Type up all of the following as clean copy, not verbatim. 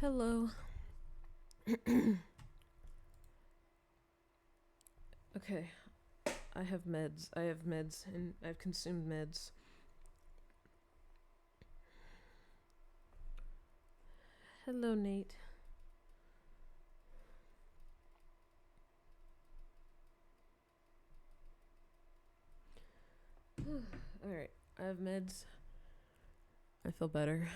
Hello. Okay, I have meds. I have meds, and I've consumed meds. Hello, Nate. Alright, I have meds. I feel better.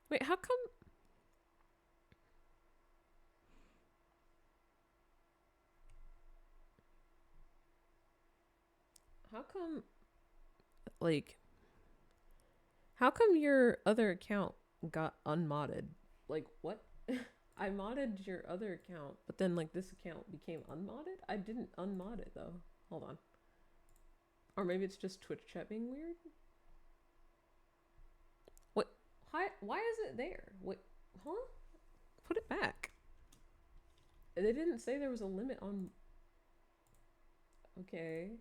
Wait, how come? How come? Like, how come your other account got unmodded? Like, what? I modded your other account, but then, like, this account became unmodded? I didn't unmod it, though. Hold on. Or maybe it's just Twitch chat being weird? What? Why is it there? What? Huh? Put it back. They didn't say there was a limit on. Okay.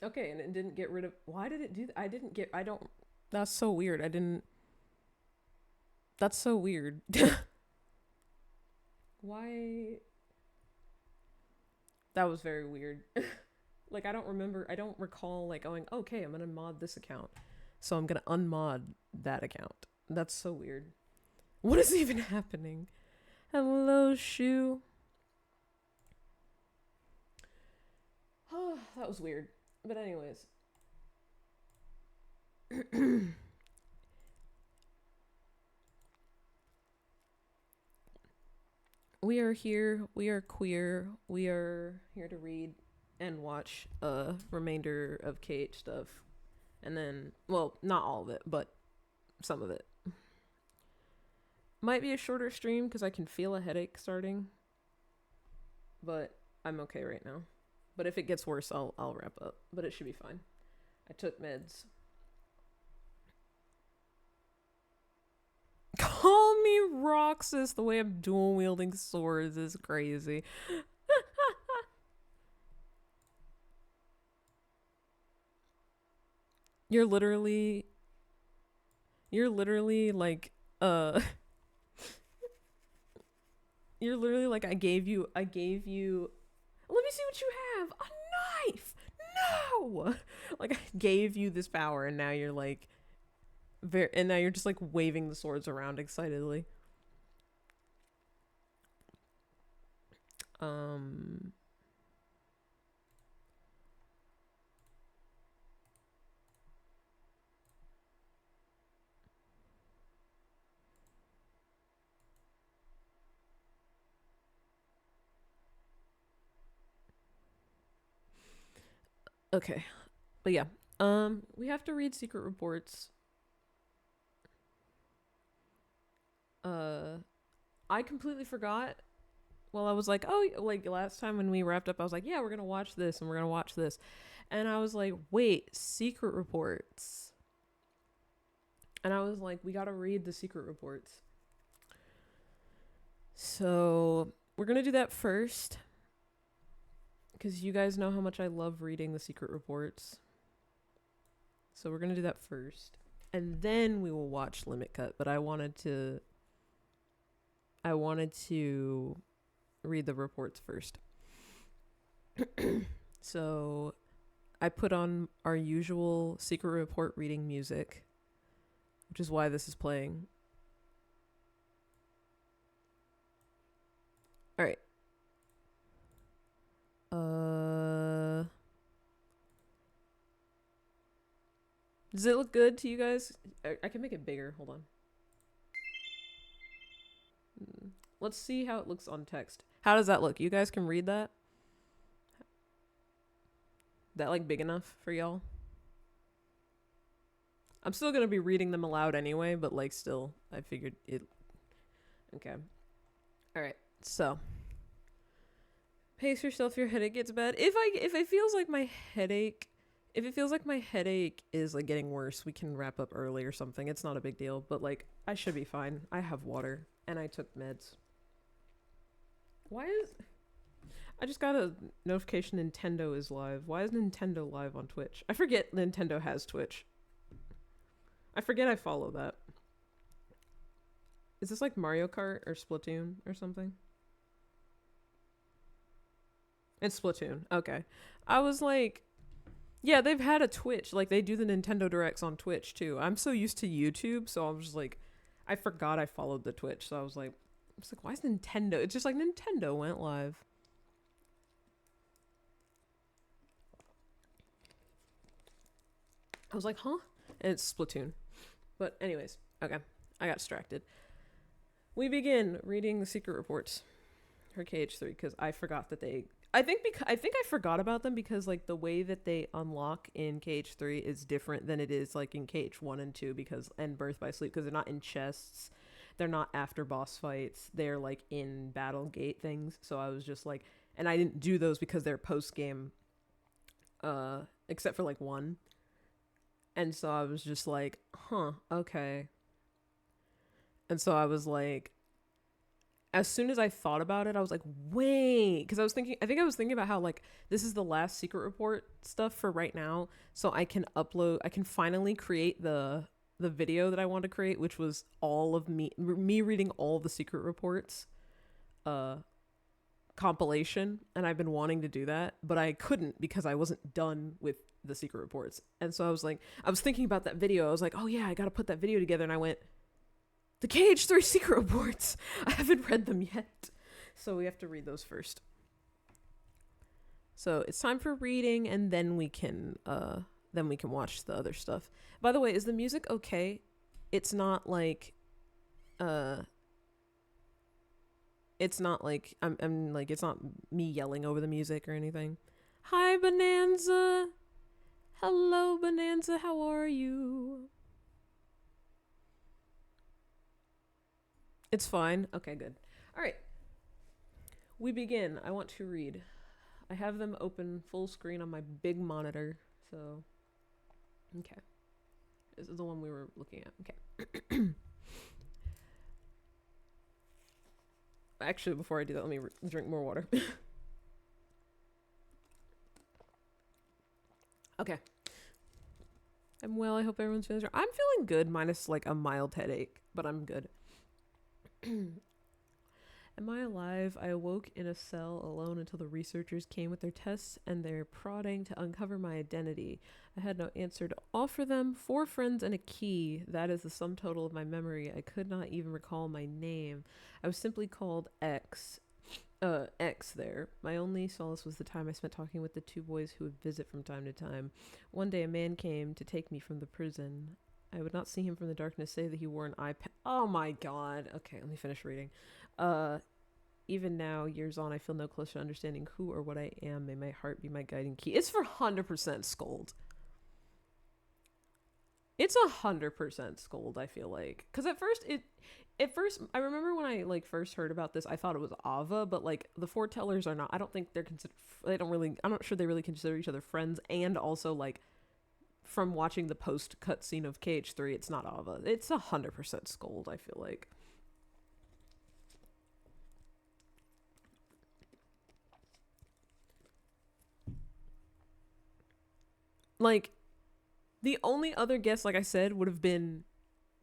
Okay, and it didn't get rid of. Why did it do that? I didn't get. I don't. That's so weird. I didn't. That's so weird. Why? That was very weird. Like, I don't remember. I don't recall, like, going, okay, I'm gonna mod this account. So I'm gonna unmod that account. That's so weird. What is even happening? Hello, Shu. Oh, that was weird. But, anyways. We are here. We are queer. We are here to read and watch a remainder of KH stuff. And then, well, not all of it, but some of it. Might be a shorter stream because I can feel a headache starting. But I'm okay right now. But if it gets worse, I'll wrap up. But it should be fine. I took meds. Call me Roxas. The way I'm dual wielding swords is crazy. You're literally like you're literally like I gave you let me see what you have. A knife. No. Like I gave you this power and now you're like and now you're just like waving the swords around excitedly. Um okay. But yeah. We have to read secret reports. I completely forgot. Well, I was like, oh, like last time when we wrapped up, I was like, yeah, we're gonna watch this and we're gonna watch this, and I was like, wait, secret reports, and I was like, we gotta read the secret reports. So we're gonna do that first, because you guys know how much I love reading the secret reports. So we're gonna do that first, and then we will watch Limit Cut. But I wanted to read the reports first. So I put on our usual secret report reading music, which is why this is playing. All right. Does it look good to you guys? I can make it bigger. Hold on. Let's see how it looks on text. How does that look? You guys can read that? That like big enough for y'all? I'm still gonna be reading them aloud anyway, but like still, I figured it. Okay. All right. So, pace yourself. Your headache gets bad. If it feels like my headache, if it feels like my headache is like getting worse, we can wrap up early or something. It's not a big deal. But like, I should be fine. I have water and I took meds. Why is I just got a notification Nintendo is live. Why is Nintendo live on Twitch? I forget Nintendo has Twitch. I forget I follow that. Is this like Mario Kart or Splatoon or something? It's Splatoon. Okay. I was like, yeah, they've had a Twitch. Like, they do the Nintendo Directs on Twitch, too. I'm so used to YouTube, so I was just like, I forgot I followed the Twitch. So I was like, why is Nintendo? It's just like Nintendo went live. I was like, huh? And it's Splatoon. But anyways, okay. I got distracted. We begin reading the secret reports for KH3 because I forgot that they... I think I forgot about them because like the way that they unlock in KH3 is different than it is like in KH1 and 2 and Birth by Sleep because they're not in chests. They're not after boss fights. They're like in battle gate things. So I was just like... And I didn't do those because they're post-game except for like one. And so I was just like, huh, okay. And so I was like, as soon as I thought about it, I was like, wait. Because I was thinking about how, like, this is the last secret report stuff for right now. So I can finally create the video that I want to create, which was all of me reading all the secret reports compilation. And I've been wanting to do that, but I couldn't because I wasn't done with the secret reports. And so I was thinking about that video. I was like, oh yeah, I gotta put that video together. And I went, the KH3 secret reports, I haven't read them yet, so we have to read those first. So it's time for reading, and then we can watch the other stuff. By the way, is the music okay? It's not like it's not like I'm like, it's not me yelling over the music or anything. Hi Bonanza. Hello, Bonanza, how are you? It's fine. Okay, good. All right. We begin. I want to read. I have them open full screen on my big monitor. So, okay. This is the one we were looking at. Okay. Actually, before I do that, let me drink more water. Okay. I'm well. I hope everyone's feeling. I'm feeling good, minus like a mild headache, but I'm good. Am I alive? I awoke in a cell alone until the researchers came with their tests and their prodding to uncover my identity. I had no answer to offer them. 4 friends and a key. That is the sum total of my memory. I could not even recall my name. I was simply called X. X there. My only solace was the time I spent talking with the 2 boys who would visit from time to time. One day a man came to take me from the prison. I would not see him from the darkness, say that he wore an eye patch. Oh my god. Okay, let me finish reading. Even now, years on, I feel no closer to understanding who or what I am. May my heart be my guiding key. It's for 100% Scold. It's 100% Scold, I feel like. Because at first, I remember when I like first heard about this, I thought it was Ava, but like the foretellers are not. I don't think they're considered. I'm not sure they really consider each other friends. And also, like, from watching the post cutscene of KH3, it's not Ava. It's 100% Scold, I feel like. Like, the only other guess, like I said, would have been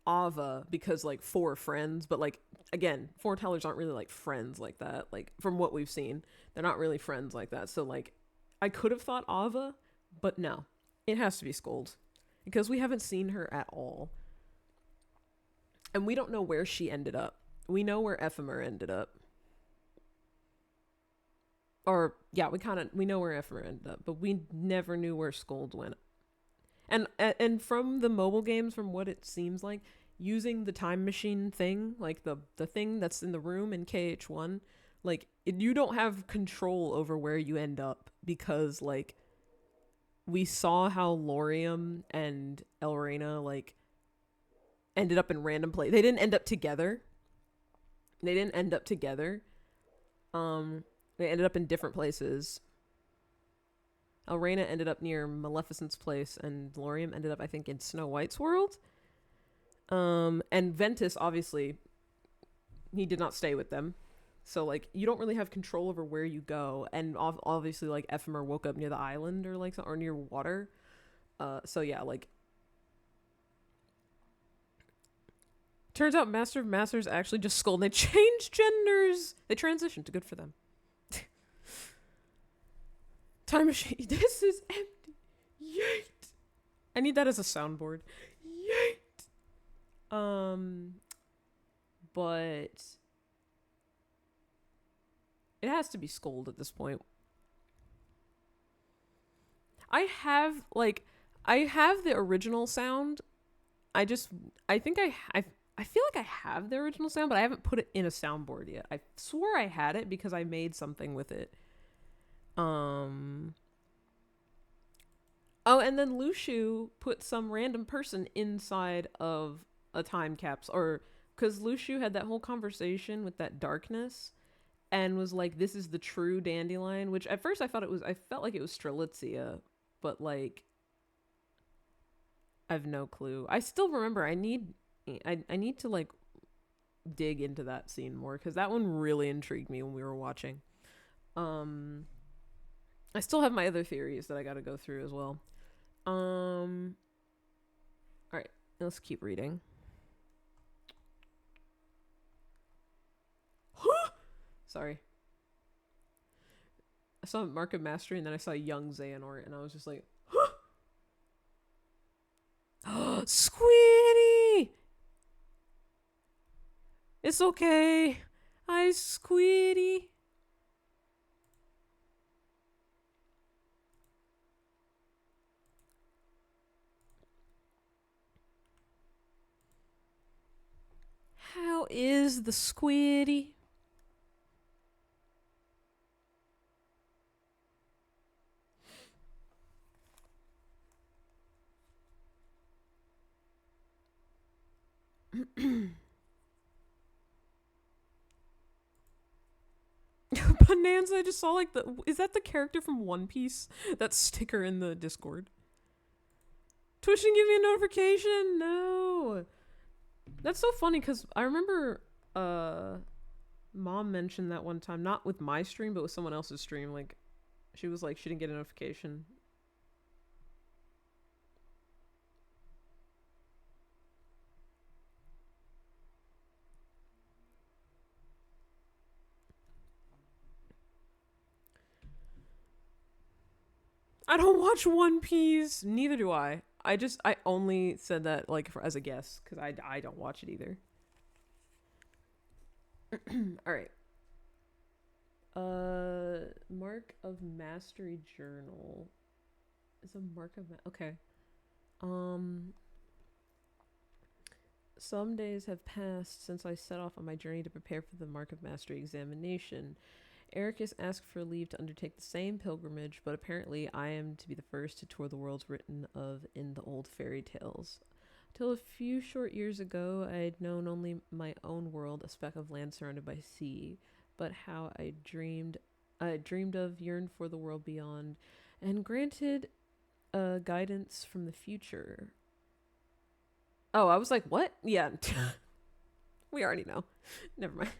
Ava because, like, 4 friends. But, like, again, foretellers aren't really, like, friends like that. Like, from what we've seen, they're not really friends like that. So, like, I could have thought Ava, but no. It has to be Scold. Because we haven't seen her at all. And we don't know where she ended up. We know where Ephemer ended up. Or, yeah, we know where Ephemer ended up. But we never knew where Scold went. And from the mobile games, from what it seems like, using the time machine thing, like the thing that's in the room in KH1, like, you don't have control over where you end up. Because, like, we saw how Laurium and Elrena, like, ended up in random place. They didn't end up together. They didn't end up together. They ended up in different places. Elrena ended up near Maleficent's place, and Lorium ended up, I think, in Snow White's world. And Ventus, obviously, he did not stay with them. So, like, you don't really have control over where you go. And obviously, like, Ephemer woke up near the island or, like, or near water. So, yeah, like, turns out Master of Masters actually just Skull, and they changed genders. They transitioned to good for them. Time machine. This is empty. Yeet. I need that as a soundboard. Yeet. But it has to be Scold at this point. I have the original sound. I think I feel like I have the original sound, but I haven't put it in a soundboard yet. I swore I had it because I made something with it. Oh, and then Lushu put some random person inside of a time capsule, or because Lushu had that whole conversation with that darkness and was like, this is the true dandelion, which at first I felt like it was Strelitzia, but like, I have no clue. I still remember I need to like dig into that scene more, because that one really intrigued me when we were watching. I still have my other theories that I gotta go through as well. Alright, let's keep reading. Sorry. I saw Mark of Mastery, and then I saw young Xehanort, and I was just like, Squiddy! It's okay. Hi, Squiddy. How is the Squiddy? Bonanza, I just saw like is that the character from One Piece? That sticker in the Discord. Twitch didn't give me a notification. No. That's so funny, because I remember Mom mentioned that one time, not with my stream, but with someone else's stream. Like, she was like, she didn't get a notification. I don't watch One Piece. Neither do I. I only said that like as a guess, because I don't watch it either. All right. Mark of Mastery Journal is a mark of okay. Some days have passed since I set off on my journey to prepare for the Mark of Mastery examination. Ericus asked for leave to undertake the same pilgrimage, but apparently I am to be the first to tour the worlds written of in the old fairy tales. Till a few short years ago, I had known only my own world, a speck of land surrounded by sea, but how I dreamed of, yearned for the world beyond, and granted guidance from the future. Oh, I was like, what? Yeah. We already know. Never mind.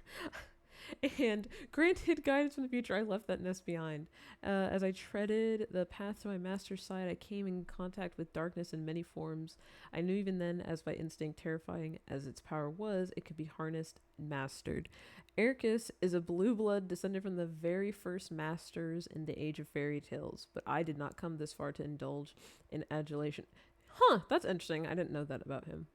And granted guidance from the future, I left that nest behind. As I treaded the path to my master's side, I came in contact with darkness in many forms. I knew even then, as by instinct terrifying as its power was, it could be harnessed and mastered. Ericus is a blue blood descended from the very first masters in the age of fairy tales, but I did not come this far to indulge in adulation. Huh, that's interesting. I didn't know that about him.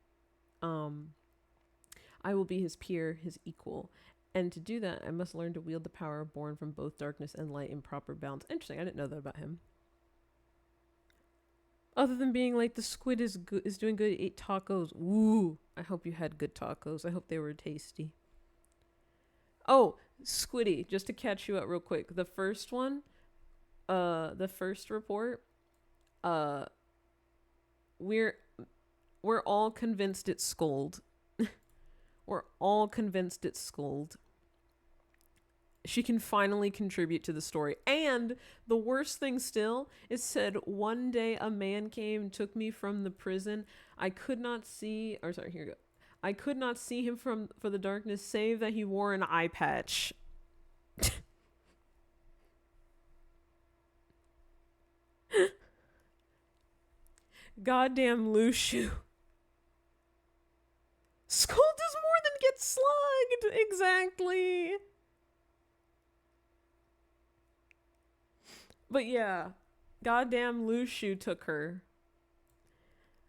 I will be his peer, his equal. And to do that, I must learn to wield the power born from both darkness and light in proper balance. Interesting, I didn't know that about him. Other than being like, the squid is doing good, ate tacos. Ooh, I hope you had good tacos. I hope they were tasty. Oh, Squiddy, just to catch you up real quick. The first one, the first report, we're all convinced it's Scold. We're all convinced it's Skuld. She can finally contribute to the story. And the worst thing still, it said, one day a man came, took me from the prison. I could not see, or sorry, here you go. I could not see him for the darkness, save that he wore an eye patch. Goddamn Lushu. Skuld does more than get slugged. Exactly. But yeah, goddamn Lushu took her.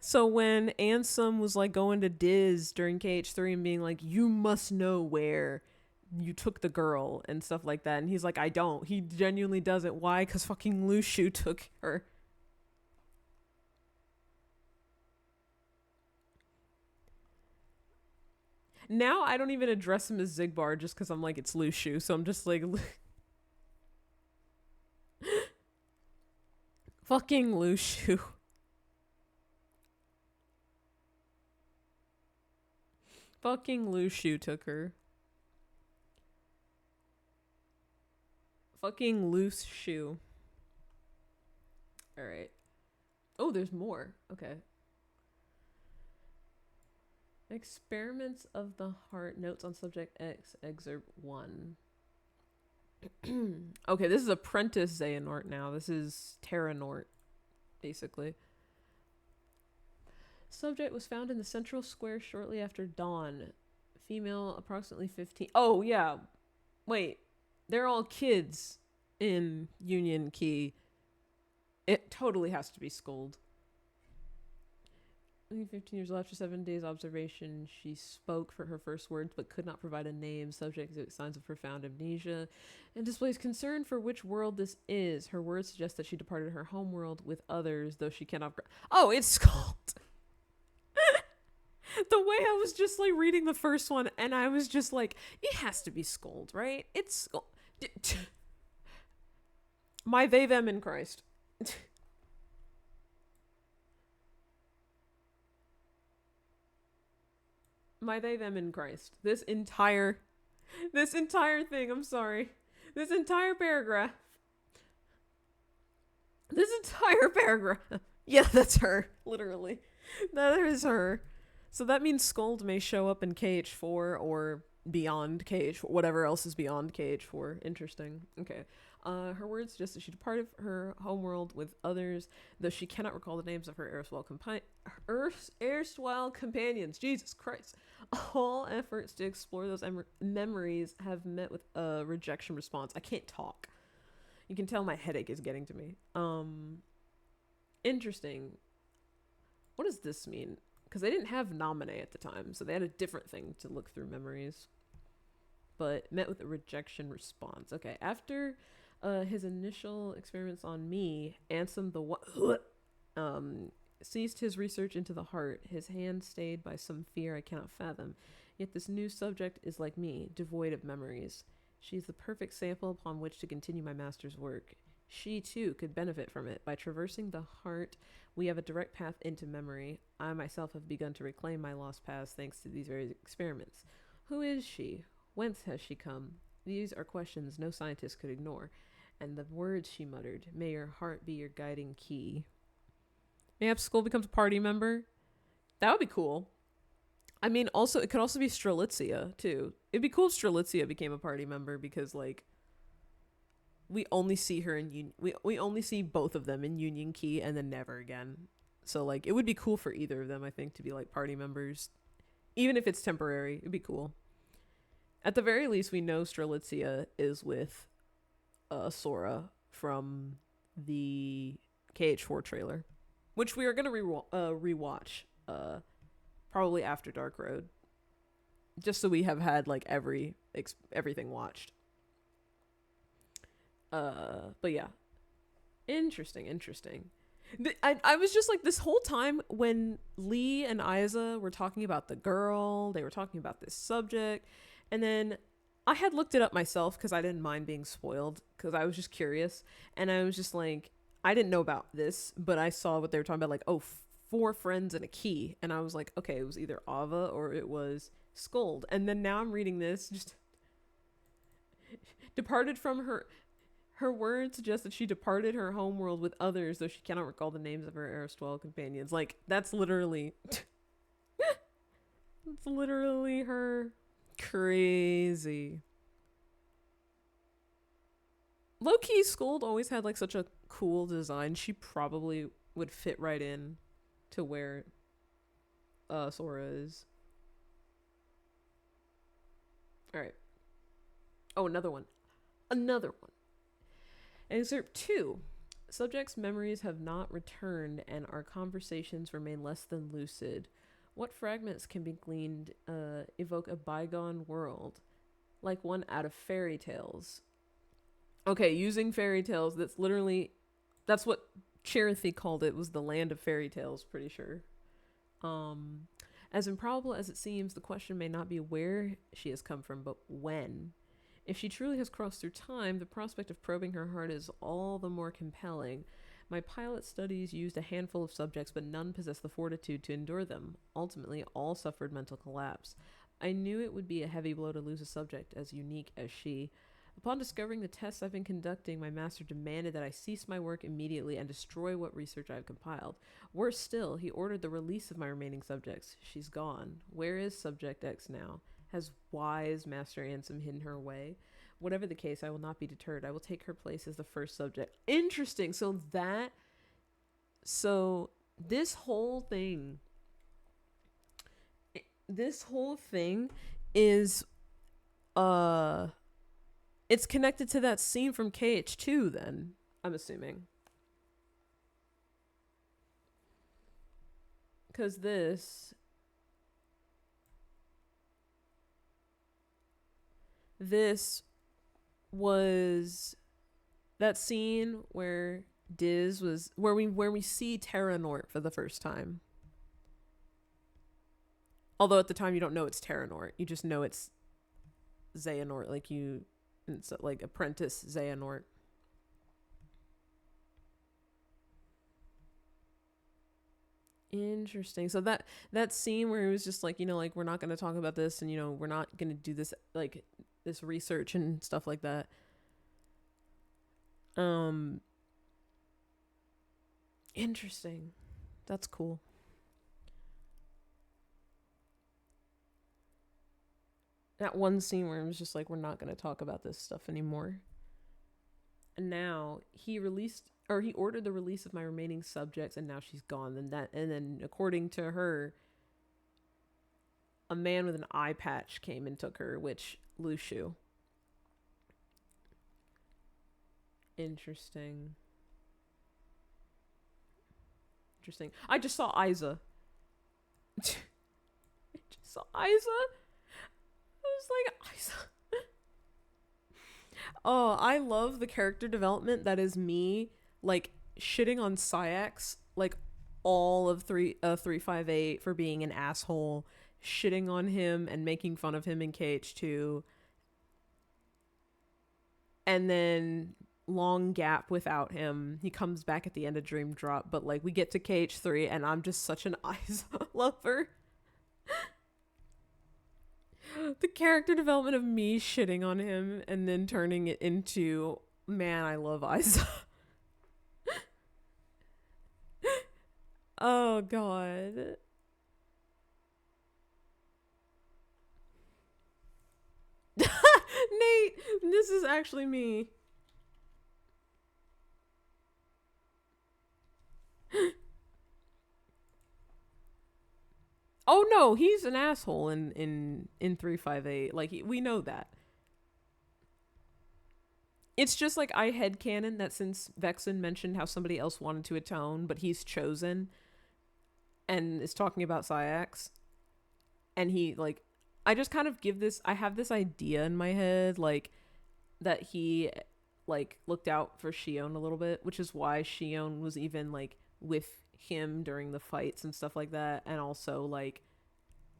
So when Ansem was like going to Diz during KH3 and being like, you must know where you took the girl and stuff like that, and he's like, I don't. He genuinely doesn't. Why? Because fucking Lushu took her. Now I don't even address him as Zigbar just because I'm like, it's Lushu. So I'm just like, fucking Lushu. Fucking Lushu took her. Fucking loose shoe. Alright. Oh, there's more. Okay. Experiments of the Heart, Notes on Subject X, Excerpt 1. Okay, this is Apprentice Xehanort now. This is Terranort, basically. Subject was found in the central square shortly after dawn. Female, approximately 15. Oh, yeah. Wait. They're all kids in Union Key. It totally has to be Skuld. 15 years old, after 7 days observation, she spoke for her first words but could not provide a name. Subject exhibits signs of profound amnesia and displays concern for which world this is. Her words suggest that she departed her home world with others, though she cannot... Oh, it's Skuld! The way I was just like reading the first one and I was just like, it has to be Skuld, right? It's Skuld. My they them in Christ. My they them in Christ. This entire thing, I'm sorry. This entire paragraph. Yeah, that's her. Literally. That is her. So that means Skuld may show up in KH4 or beyond KH4, whatever else is beyond KH4. Interesting. Okay. Her words suggest that she departed her homeworld with others, though she cannot recall the names of her erstwhile companions. Jesus Christ. All efforts to explore those memories have met with a rejection response. I can't talk. You can tell my headache is getting to me. Interesting. What does this mean? Because they didn't have Nominee at the time, so they had a different thing to look through memories. But met with a rejection response. Okay, after his initial experiments on me, Ansem ceased his research into the heart, his hand stayed by some fear I cannot fathom. Yet this new subject is like me, devoid of memories. She is the perfect sample upon which to continue my master's work. She, too, could benefit from it. By traversing the heart, we have a direct path into memory. I myself have begun to reclaim my lost past thanks to these various experiments. Who is she? Whence has she come? These are questions no scientist could ignore. And the words she muttered, may your heart be your guiding key. Mayhap Skuld becomes a party member. That would be cool. I mean, also, it could also be Strelitzia, too. It'd be cool if Strelitzia became a party member because, like, we only see her in we only see both of them in Union Key and then never again. So like it would be cool for either of them, I think, to be like party members, even if it's temporary. It'd be cool. At the very least, we know Strelitzia is with Sora from the KH4 trailer, which we are gonna rewatch probably after Dark Road, just so we have had like everything watched. But yeah, interesting. I was just like, this whole time when Lee and Aiza were talking about the girl, they were talking about this subject, and then I had looked it up myself because I didn't mind being spoiled because I was just curious, and I was just like, I didn't know about this, but I saw what they were talking about, like, oh 4 friends and a key. And I was like, okay, it was either Ava or it was Scold. And then now I'm reading this, just departed from her words suggest that she departed her homeworld with others, though she cannot recall the names of her erstwhile companions. Like, that's literally it's literally her. Crazy. Low-key, Scold always had like such a cool design. She probably would fit right in to where Sora is. Alright. Oh, another one. Another one. Excerpt 2. Subject's memories have not returned and our conversations remain less than lucid. What fragments can be gleaned evoke a bygone world, like one out of fairy tales? Okay, using fairy tales, that's what Chirithy called it, was the land of fairy tales, pretty sure. As improbable as it seems, the question may not be where she has come from, but when. If she truly has crossed through time, the prospect of probing her heart is all the more compelling. My pilot studies used a handful of subjects, but none possessed the fortitude to endure them. Ultimately, all suffered mental collapse. I knew it would be a heavy blow to lose a subject as unique as she. Upon discovering the tests I've been conducting, my master demanded that I cease my work immediately and destroy what research I've compiled. Worse still, he ordered the release of my remaining subjects. She's gone. Where is Subject X now? Has wise Master Ansem hidden her away? Whatever the case, I will not be deterred. I will take her place as the first subject. Interesting. So this whole thing is it's connected to that scene from KH2 then, I'm assuming. Because this was that scene where Diz was where we see Terranort for the first time. Although at the time you don't know it's Terranort, you just know it's Xehanort, it's like apprentice Xehanort. Interesting. So that scene where it was just like, like, we're not going to talk about this, and we're not going to do this, like, this research and stuff like that. Interesting. That's cool. That one scene where it was just like, we're not going to talk about this stuff anymore. And now he ordered the release of my remaining subjects, and now she's gone. And then according to her, a man with an eye patch came and took her, which Lushu. Interesting. I just saw Isa. I just saw Isa. I was like, Isa. Oh, I love the character development that is me, like, shitting on Sayax, like, all of 358 for being an asshole, shitting on him and making fun of him in KH2, and then long gap without him. He comes back at the end of Dream Drop, but like, we get to KH3 and I'm just such an Isa lover. The character development of me shitting on him and then turning it into, man, I love Isa. Oh god. Nate, this is actually me. Oh no, he's an asshole in 358. Like, we know that. It's just like, I headcanon that since Vexen mentioned how somebody else wanted to atone, but he's chosen and is talking about Sayax, and he, like, I just kind of I have this idea in my head, like, that he, like, looked out for Shion a little bit, which is why Shion was even, like, with him during the fights and stuff like that, and also, like,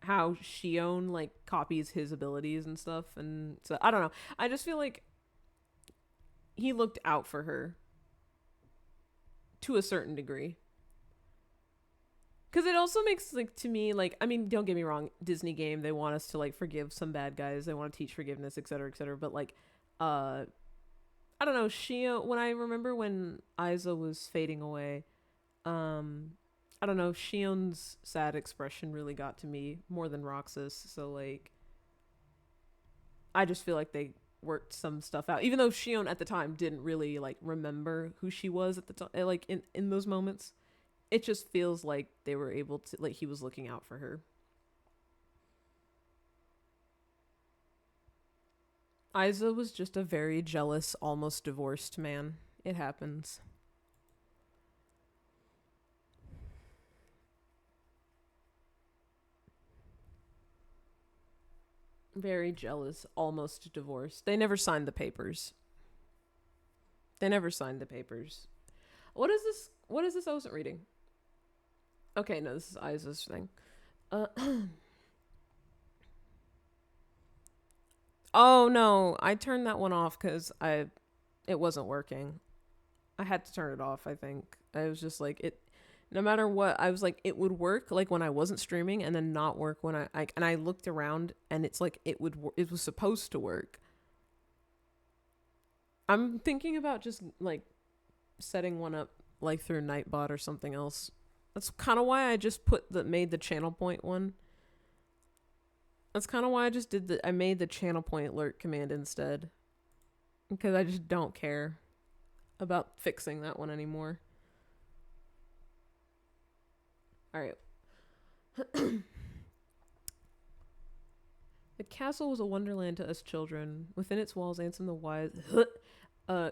how Shion, like, copies his abilities and stuff, and so, I don't know. I just feel like he looked out for her to a certain degree. Because it also makes, like, to me, like, I mean, don't get me wrong, Disney game, they want us to, like, forgive some bad guys, they want to teach forgiveness, etc., but, like, uh I don't know, Shion, when I remember when Aiza was fading away, um I don't know, Shion's sad expression really got to me more than Roxas. So, like, I just feel like they worked some stuff out, even though Shion at the time didn't really, like, remember who she was at the time, like, in those moments. It just feels like they were able to, like, he was looking out for her. Aiza was just a very jealous, almost divorced man. It happens. Very jealous, almost divorced. They never signed the papers. They never signed the papers. What is this? What is this? I wasn't reading. Okay, no, this is Aiza's thing. Uh, oh no, I turned that one off because it wasn't working. I had to turn it off. I think I was just like it. No matter what, I was like it would work like when I wasn't streaming, and then not work when and I looked around and it's like it was supposed to work. I'm thinking about just like setting one up like through Nightbot or something else. That's kind of why I just made the channel point one. That's kind of why I just I made the channel point alert command instead, because I just don't care about fixing that one anymore. All right. The castle was a wonderland to us children. Within its walls, Ansem the Wise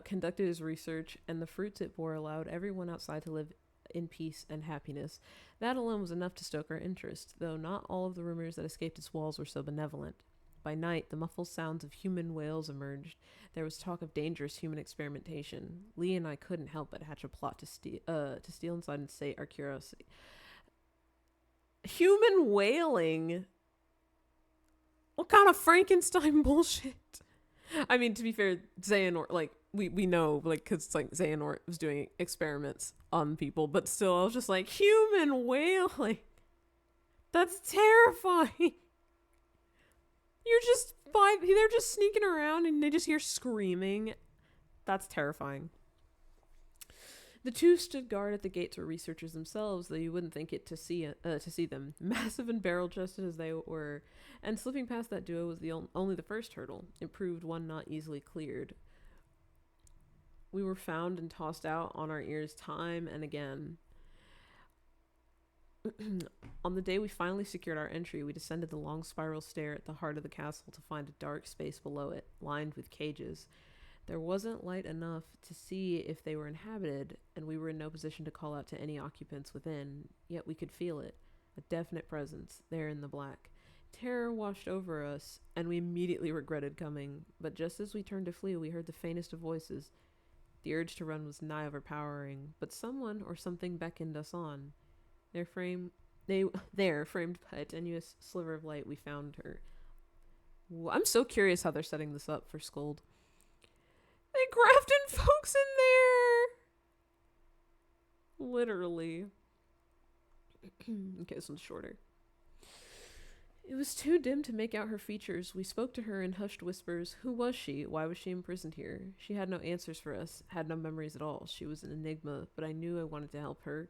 conducted his research, and the fruits it bore allowed everyone outside to live in peace and happiness. That alone was enough to stoke our interest, though not all of the rumors that escaped its walls were so benevolent. By night, the muffled sounds of human wails emerged. There was talk of dangerous human experimentation. Lee and I couldn't help but hatch a plot to steal inside and sate our curiosity. Human wailing? What kind of Frankenstein bullshit? I mean, to be fair, Xehanort, like, we know, like, because it's like Xehanort was doing experiments on people, but still, I was just like, human wailing? That's terrifying. They're just sneaking around and they just hear screaming. That's terrifying. The two stood guard at the gates were researchers themselves, though you wouldn't think it to see them, massive and barrel-chested as they were. And slipping past that duo was only the first hurdle. It proved one not easily cleared. We were found and tossed out on our ears time and again. On the day we finally secured our entry, we descended the long spiral stair at the heart of the castle to find a dark space below it, lined with cages. There wasn't light enough to see if they were inhabited, and we were in no position to call out to any occupants within, yet we could feel it, a definite presence, there in the black. Terror washed over us, and we immediately regretted coming, but just as we turned to flee, we heard the faintest of voices. The urge to run was nigh overpowering, but someone or something beckoned us on. Framed by a tenuous sliver of light, we found her. I'm so curious how they're setting this up for Scold. They grafted folks in there! Literally. Okay, this one's shorter. It was too dim to make out her features. We spoke to her in hushed whispers. Who was she? Why was she imprisoned here? She had no answers for us, had no memories at all. She was an enigma, but I knew I wanted to help her.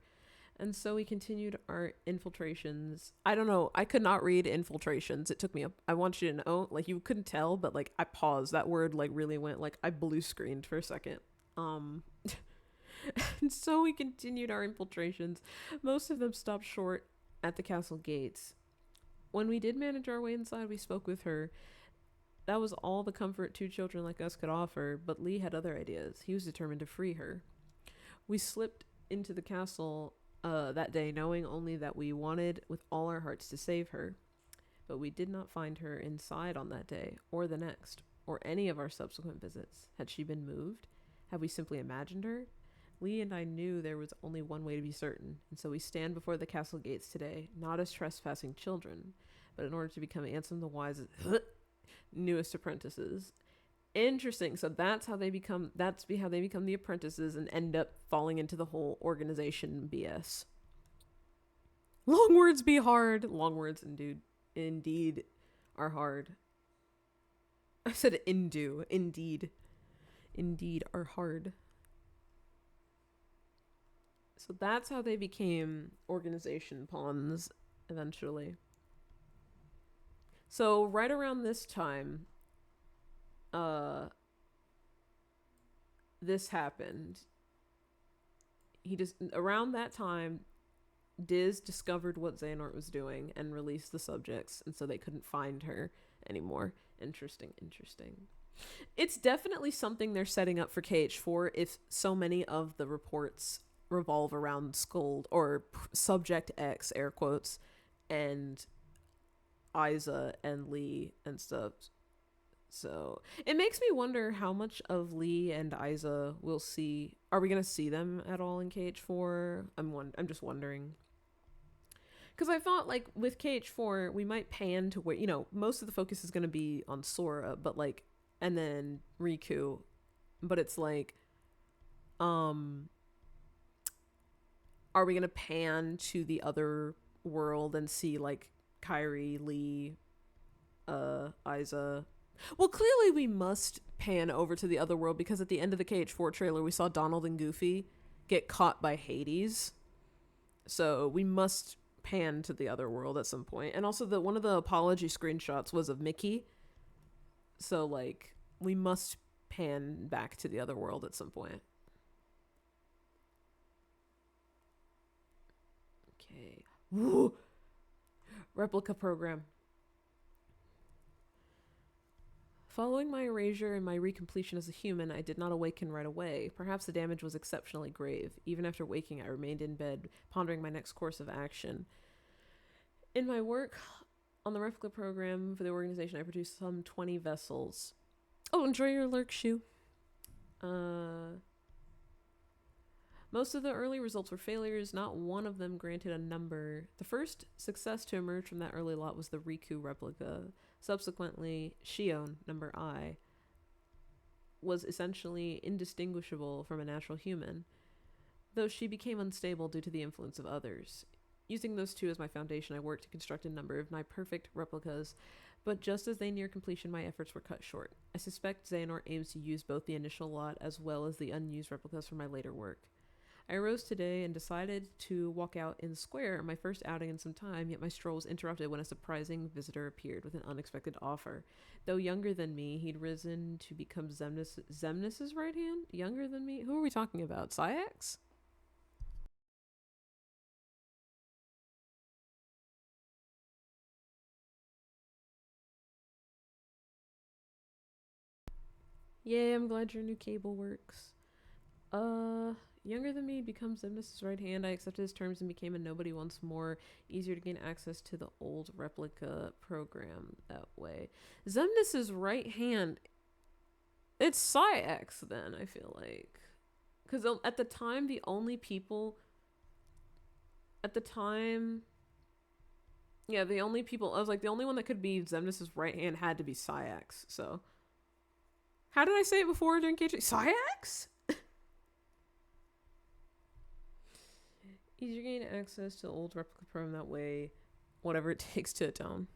And so we continued our infiltrations. I don't know. I could not read infiltrations. It took me I want you to know, like, you couldn't tell, but, like, I paused. That word, like, really went, like, I blue screened for a second. And so we continued our infiltrations. Most of them stopped short at the castle gates. When we did manage our way inside, we spoke with her. That was all the comfort two children like us could offer, but Lee had other ideas. He was determined to free her. We slipped into the castle that day, knowing only that we wanted with all our hearts to save her. But we did not find her inside on that day, or the next, or any of our subsequent visits. Had she been moved? Had we simply imagined her? Lee and I knew there was only one way to be certain, and so we stand before the castle gates today, not as trespassing children, but in order to become Ansem the Wise's newest apprentices. Interesting. So that's how they become the apprentices and end up falling into the whole organization BS. Long words be hard. Long words indeed are hard. I said indeed are hard. So that's how they became organization pawns eventually. So right around this time, uh this happened. He just around that time Diz discovered what Xehanort was doing and released the subjects, and so they couldn't find her anymore. Interesting. It's definitely something they're setting up for KH4 if so many of the reports revolve around Scold or Subject X, air quotes, and Isa and Lee and stuff. So it makes me wonder how much of Lee and Isa we'll see. Are we gonna see them at all in KH4? I'm just wondering. Because I thought, like, with KH4, we might pan to where, most of the focus is going to be on Sora, but, like, and then Riku. But it's like, are we going to pan to the other world and see, like, Kyrie, Lee, Isa? Well, clearly we must pan over to the other world because at the end of the KH4 trailer, we saw Donald and Goofy get caught by Hades. So we must pan to the other world at some point. And also one of the apology screenshots was of Mickey. So like we must pan back to the other world at some point. Okay. Woo! Replica program. Following my erasure and my recompletion as a human, I did not awaken right away. Perhaps the damage was exceptionally grave. Even after waking, I remained in bed, pondering my next course of action. In my work on the replica program for the organization, I produced some 20 vessels. Oh, enjoy your lurk shoe. Most of the early results were failures. Not one of them granted a number. The first success to emerge from that early lot was the Riku replica. Subsequently, Shion, number I, was essentially indistinguishable from a natural human, though she became unstable due to the influence of others. Using those two as my foundation, I worked to construct a number of my perfect replicas, but just as they near completion, my efforts were cut short. I suspect Xehanort aims to use both the initial lot as well as the unused replicas for my later work. I arose today and decided to walk out in the square, my first outing in some time, yet my stroll was interrupted when a surprising visitor appeared with an unexpected offer. Though younger than me, he'd risen to become Xemnas' right hand? Younger than me? Who are we talking about? Syax? Yay, I'm glad your new cable works. Younger than me becomes Xemnas' right hand. I accepted his terms and became a nobody once more. Easier to gain access to the old replica program that way. Xemnas' right hand. It's Syax then, I feel like. Because at the time, the only people. At the time. Yeah, the only people. I was like, the only one that could be Xemnas' right hand had to be Syax, so. How did I say it before during KJ? Syax? Easier gain access to the old replica program that way. Whatever it takes to atone.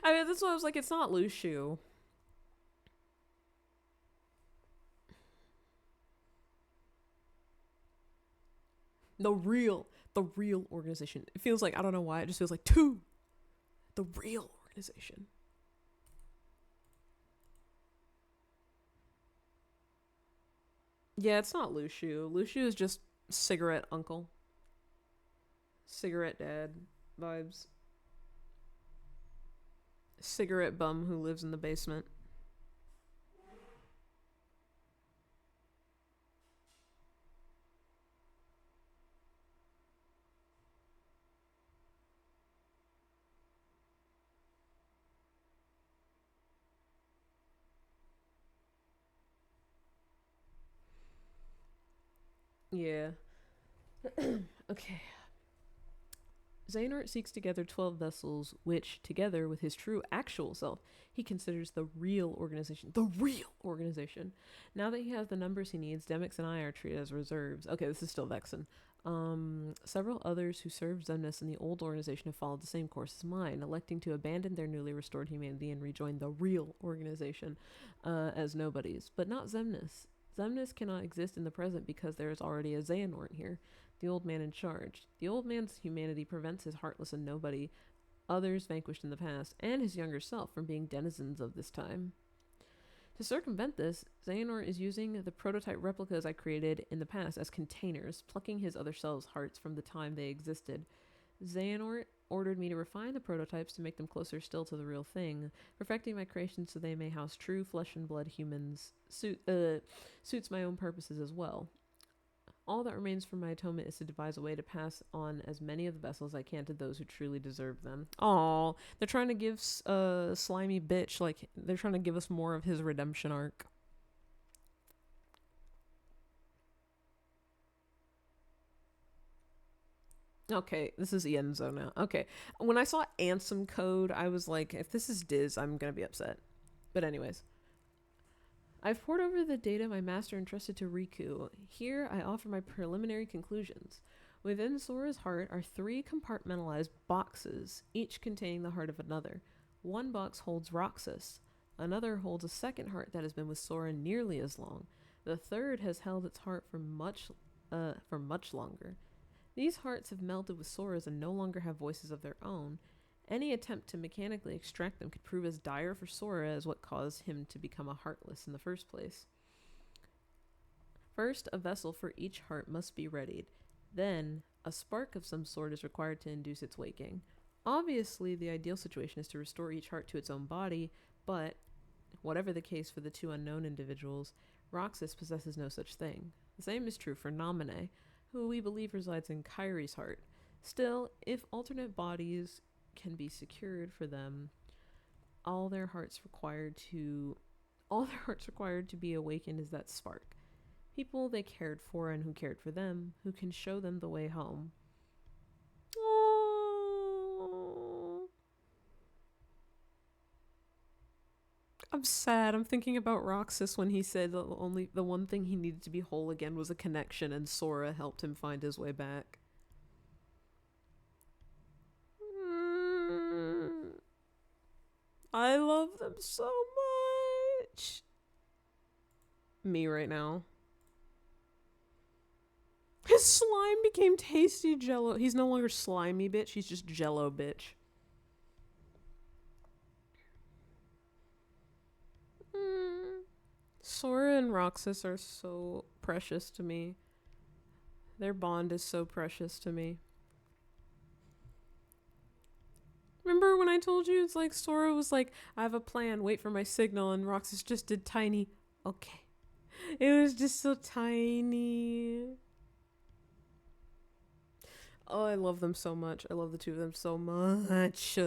I mean, that's why I was like, it's not Lushu. The real organization. It feels like, I don't know why, it just feels like two. The real organization. Yeah, it's not Lushu. Lushu is just cigarette uncle. Cigarette dad vibes. Cigarette bum who lives in the basement. Yeah. Okay. Xehanort seeks to gather 12 vessels, which, together with his true actual self, he considers the real organization. The real organization. Now that he has the numbers he needs, Demix and I are treated as reserves. Okay, this is still Vexen. Several others who served Zemnis in the old organization have followed the same course as mine, electing to abandon their newly restored humanity and rejoin the real organization as nobodies. But not Zemnis. Zemnis cannot exist in the present because there is already a Xehanort here, the old man in charge. The old man's humanity prevents his heartless and nobody, others vanquished in the past, and his younger self from being denizens of this time. To circumvent this, Xehanort is using the prototype replicas I created in the past as containers, plucking his other selves' hearts from the time they existed. Xehanort ordered me to refine the prototypes to make them closer still to the real thing, perfecting my creations so they may house true flesh and blood humans. Suits my own purposes as well. All that remains for my atonement is to devise a way to pass on as many of the vessels I can to those who truly deserve them. Aw, they're trying to give slimy bitch, like, they're trying to give us more of his redemption arc. Okay, this is Yenzo now. Okay, when I saw Ansem code, I was like, if this is Diz, I'm gonna be upset. But anyways. I've poured over the data my master entrusted to Riku. Here, I offer my preliminary conclusions. Within Sora's heart are 3 compartmentalized boxes, each containing the heart of another. One box holds Roxas. Another holds a second heart that has been with Sora nearly as long. The third has held its heart for much longer. These hearts have melded with Sora's and no longer have voices of their own. Any attempt to mechanically extract them could prove as dire for Sora as what caused him to become a heartless in the first place. First, a vessel for each heart must be readied. Then, a spark of some sort is required to induce its waking. Obviously, the ideal situation is to restore each heart to its own body, but, whatever the case for the 2 unknown individuals, Roxas possesses no such thing. The same is true for Naminé, who we believe resides in Kairi's heart. Still, if alternate bodies can be secured for them, all their hearts required to be awakened is that spark. People they cared for and who cared for them, who can show them the way home. Oh, I'm sad. I'm thinking about Roxas when he said the one thing he needed to be whole again was a connection, and Sora helped him find his way back. I love them so much. Me right now. His slime became tasty jello. He's no longer slimy bitch, he's just jello bitch. Sora and Roxas are so precious to me. Their bond is so precious to me. Remember when I told you it's like Sora was like, I have a plan, wait for my signal, and Roxas just did tiny. Okay. It was just so tiny. Oh, I love them so much. I love the 2 of them so much.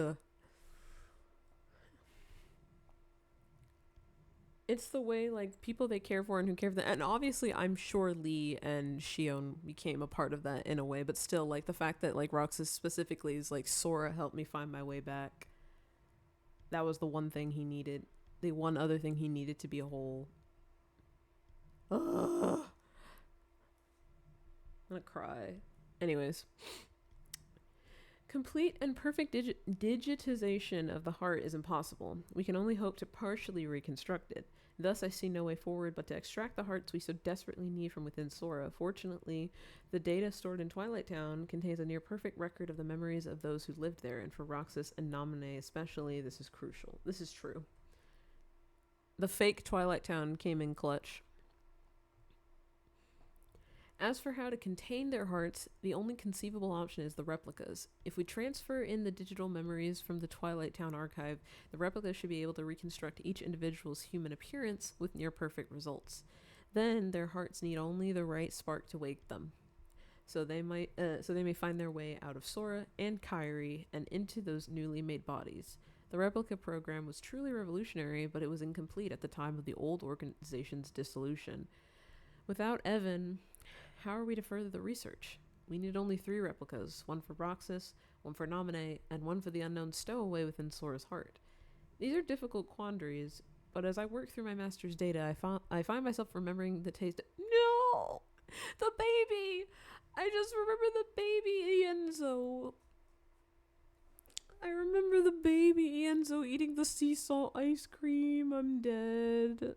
It's the way, like, people they care for and who care for them. And obviously, I'm sure Lee and Shion became a part of that in a way. But still, like, the fact that, like, Roxas specifically is like, Sora helped me find my way back. That was the one thing he needed. The one other thing he needed to be a whole. Ugh. I'm gonna cry. Anyways. Complete and perfect digitization of the heart is impossible. We can only hope to partially reconstruct it. Thus, I see no way forward but to extract the hearts we so desperately need from within Sora. Fortunately, the data stored in Twilight Town contains a near-perfect record of the memories of those who lived there, and for Roxas and Naminé especially, this is crucial. This is true. The fake Twilight Town came in clutch. As for how to contain their hearts, the only conceivable option is the replicas. If we transfer in the digital memories from the Twilight Town archive, the replicas should be able to reconstruct each individual's human appearance with near-perfect results. Then their hearts need only the right spark to wake them. So they may find their way out of Sora and Kairi and into those newly made bodies. The replica program was truly revolutionary, but it was incomplete at the time of the old organization's dissolution. Without Evan, how are we to further the research? We need only 3 replicas, one for Roxas, one for Naminé, and one for the unknown stowaway within Sora's heart. These are difficult quandaries, but as I work through my master's data, I find myself remembering the taste. No! The baby! I just remember the baby Ienzo. I remember the baby Ienzo eating the sea salt ice cream. I'm dead.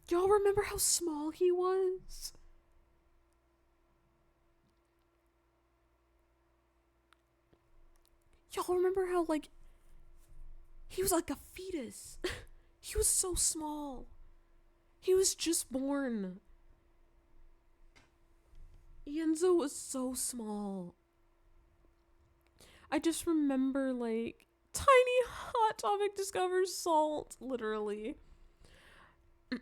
Y'all remember how small he was? Y'all remember how, like, he was like a fetus? He was so small. He was just born. Ienzo was so small. I just remember, like, tiny Hot Topic discovers salt, literally.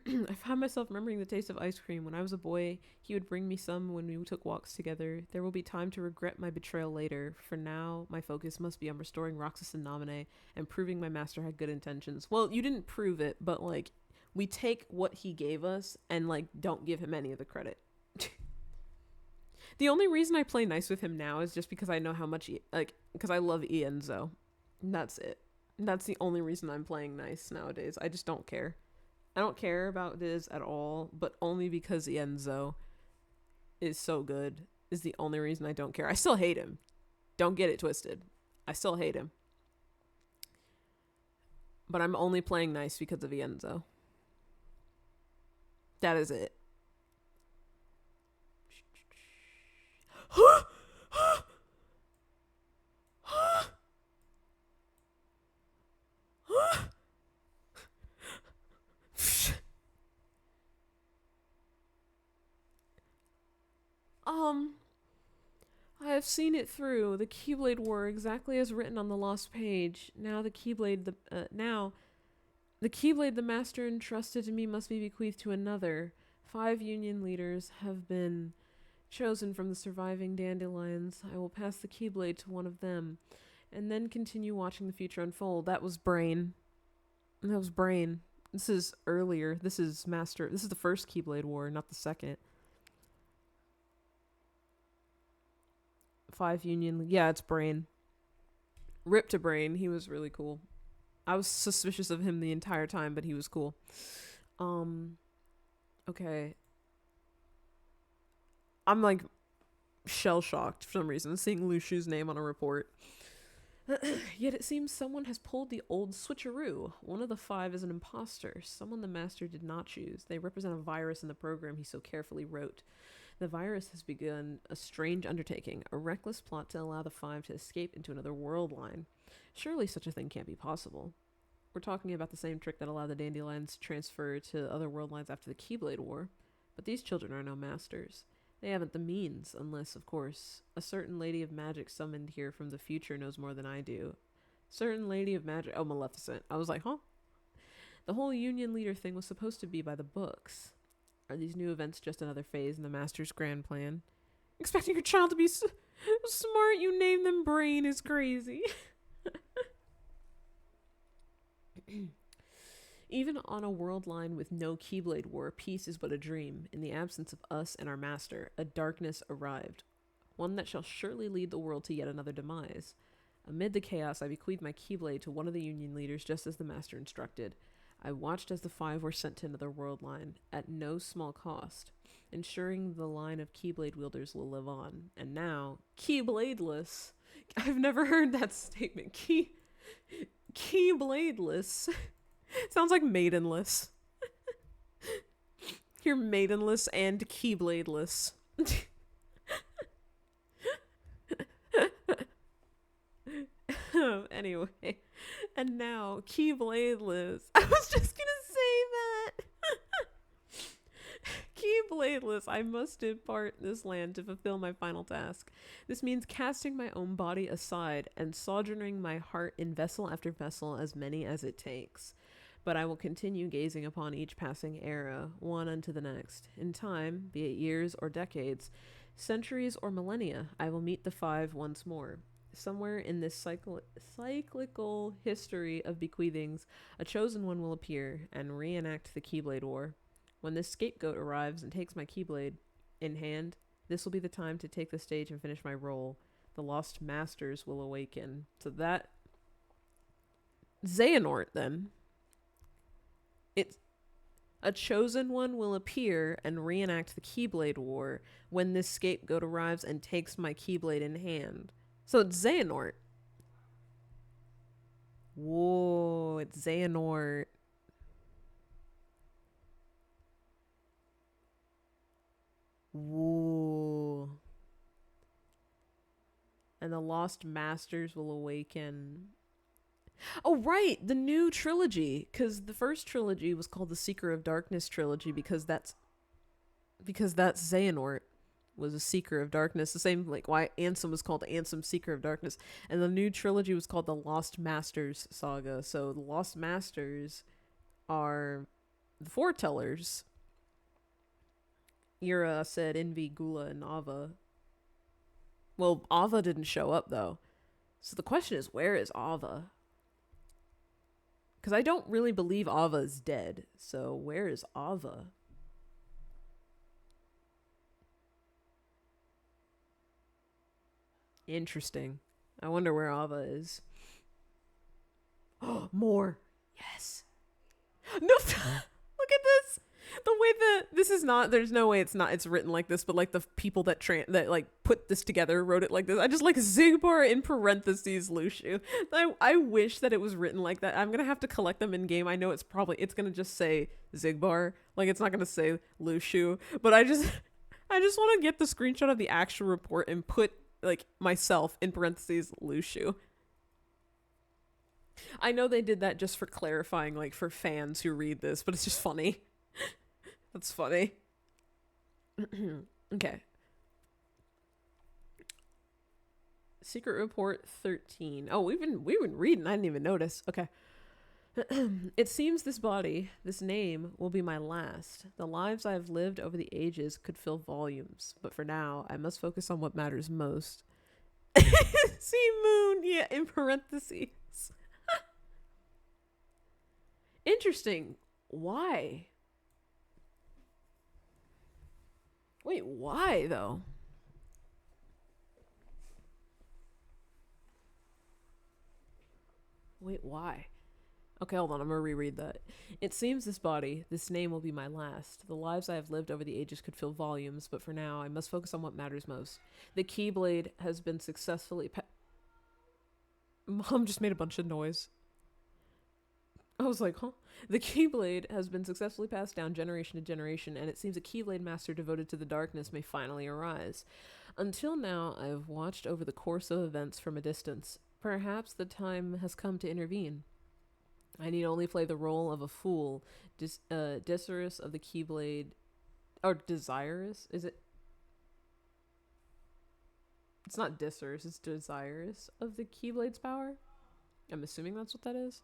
I found myself remembering the taste of ice cream. When I was a boy, he would bring me some when we took walks together. There will be time to regret my betrayal later. For now, my focus must be on restoring Roxas and Namine and proving my master had good intentions. Well, you didn't prove it, but, like, we take what he gave us and, like, don't give him any of the credit. The only reason I play nice with him now is just because I know how much, because I love Ienzo. That's it. That's the only reason I'm playing nice nowadays. I just don't care. I don't care about this at all, but only because Ienzo is so good is the only reason I don't care. I still hate him. Don't get it twisted. I still hate him. But I'm only playing nice because of Ienzo. That is it. I have seen it through. The Keyblade War exactly as written on the lost page. Now the Keyblade the master entrusted to me must be bequeathed to another. 5 union leaders have been chosen from the surviving dandelions. I will pass the Keyblade to one of them, and then continue watching the future unfold. That was Brain. This is earlier. This is Master. This is the first Keyblade War, not the second. 5 union. Yeah, it's Brain. Rip to Brain. He was really cool. I was suspicious of him the entire time, but he was cool. Okay. I'm like shell shocked for some reason seeing Lushu's name on a report. Yet it seems someone has pulled the old switcheroo. One of the 5 is an imposter, someone the master did not choose. They represent a virus in the program he so carefully wrote. The virus has begun a strange undertaking, a reckless plot to allow the 5 to escape into another world line. Surely such a thing can't be possible. We're talking about the same trick that allowed the dandelions to transfer to other world lines after the Keyblade War. But these children are no masters. They haven't the means, unless, of course, a certain lady of magic summoned here from the future knows more than I do. Certain lady of magic... Oh, Maleficent. I was like, huh? The whole union leader thing was supposed to be by the books. Are these new events just another phase in the master's grand plan? Expecting your child to be smart, you name them Brain is crazy. Even on a world line with no Keyblade War, peace is but a dream. In the absence of us and our master, a darkness arrived, one that shall surely lead the world to yet another demise. Amid the chaos, I bequeathed my Keyblade to one of the union leaders just as the master instructed. I watched as the 5 were sent to another world line, at no small cost, ensuring the line of Keyblade wielders will live on. And now, Keybladeless. I've never heard that statement. Keybladeless. Sounds like maidenless. You're maidenless and keybladeless. Anyway, and now keybladeless. I was just gonna say that. Keybladeless, I must depart this land to fulfill my final task. This means casting my own body aside and sojourning my heart in vessel after vessel, as many as it takes. But I will continue gazing upon each passing era, one unto the next. In time, be it years or decades, centuries or millennia, I will meet the 5 once more. Somewhere in this cyclical history of bequeathings, a chosen one will appear and reenact the Keyblade War. When this scapegoat arrives and takes my Keyblade in hand, this will be the time to take the stage and finish my role. The lost masters will awaken. So that... Xehanort, then. It's... A chosen one will appear and reenact the Keyblade War when this scapegoat arrives and takes my Keyblade in hand. So it's Xehanort. Whoa, it's Xehanort. Whoa. And the Lost Masters will awaken. Oh, right, the new trilogy. Because the first trilogy was called the Seeker of Darkness trilogy because that's Xehanort was a Seeker of Darkness. The same like why Ansem was called Ansem Seeker of Darkness. And the new trilogy was called the Lost Masters saga. So the Lost Masters are the foretellers. Yura said Envy, Gula, and Ava. Well, Ava didn't show up though. So the question is, where is Ava? Because I don't really believe Ava is dead. So where is Ava? Interesting. I wonder where Ava is. Oh, more. Yes. No. Look at this. The way that this is not. There's no way it's not. It's written like this, but like the people that like put this together wrote it like this. I just like Zigbar in parentheses Lushu. I wish that it was written like that. I'm gonna have to collect them in game. I know it's gonna just say Zigbar. Like it's not gonna say Lushu. But I just want to get the screenshot of the actual report and put like myself in parentheses Lushu. I know they did that just for clarifying, like for fans who read this, but it's just funny. That's funny. Okay. Secret Report 13. Oh, we've been reading. I didn't even notice. Okay. It seems this body, this name, will be my last. The lives I have lived over the ages could fill volumes, but for now, I must focus on what matters most. See moon, yeah, in parentheses. Interesting. Why? Wait, why though? Wait, why? Okay, hold on. I'm gonna reread that. It seems this body, this name will be my last. The lives I have lived over the ages could fill volumes, but for now, I must focus on what matters most. The Keyblade has been successfully. Mom just made a bunch of noise. I was like, huh? The Keyblade has been successfully passed down generation to generation, and it seems a Keyblade master devoted to the darkness may finally arise. Until now, I have watched over the course of events from a distance. Perhaps the time has come to intervene. I need only play the role of a fool, desirous of the Keyblade, or desirous? Is it? It's not desirous, it's desirous of the Keyblade's power? I'm assuming that's what that is.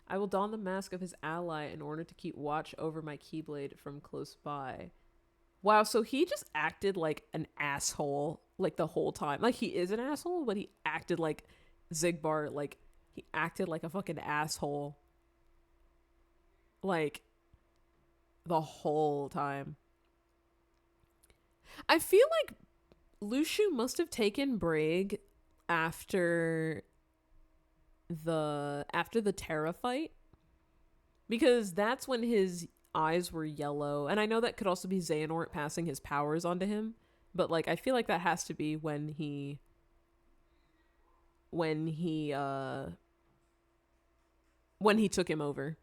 I will don the mask of his ally in order to keep watch over my Keyblade from close by. Wow, so he just acted like an asshole, like the whole time. Like, he is an asshole, but he acted like Zigbar, like, he acted like a fucking asshole. Like, the whole time. I feel like Lushu must have taken Braig after the Terra fight, because that's when his eyes were yellow, and I know that could also be Xehanort passing his powers onto him, but like I feel like that has to be when he took him over.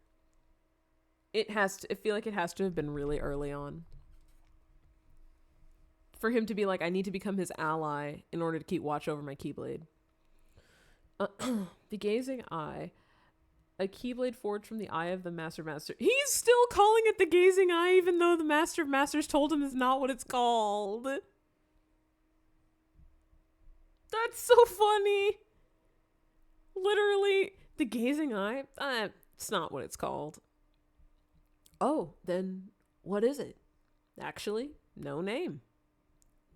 I feel like it has to have been really early on for him to be like, I need to become his ally in order to keep watch over my Keyblade. The Gazing Eye. A Keyblade forged from the eye of the Master of Masters. He's still calling it the Gazing Eye, even though the Master of Masters told him it's not what it's called. That's so funny. Literally, the Gazing Eye? It's not what it's called. Oh, then what is it? Actually, no name.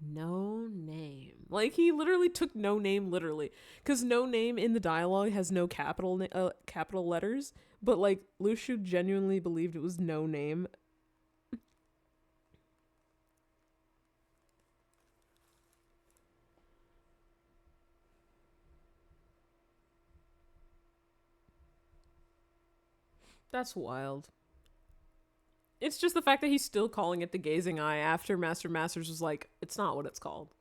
No name. Like, he literally took no name literally, because no name in the dialogue has no capital letters, but like Lushu genuinely believed it was no name. That's wild. It's just the fact that he's still calling it the gazing eye after Master Masters was like, it's not what it's called.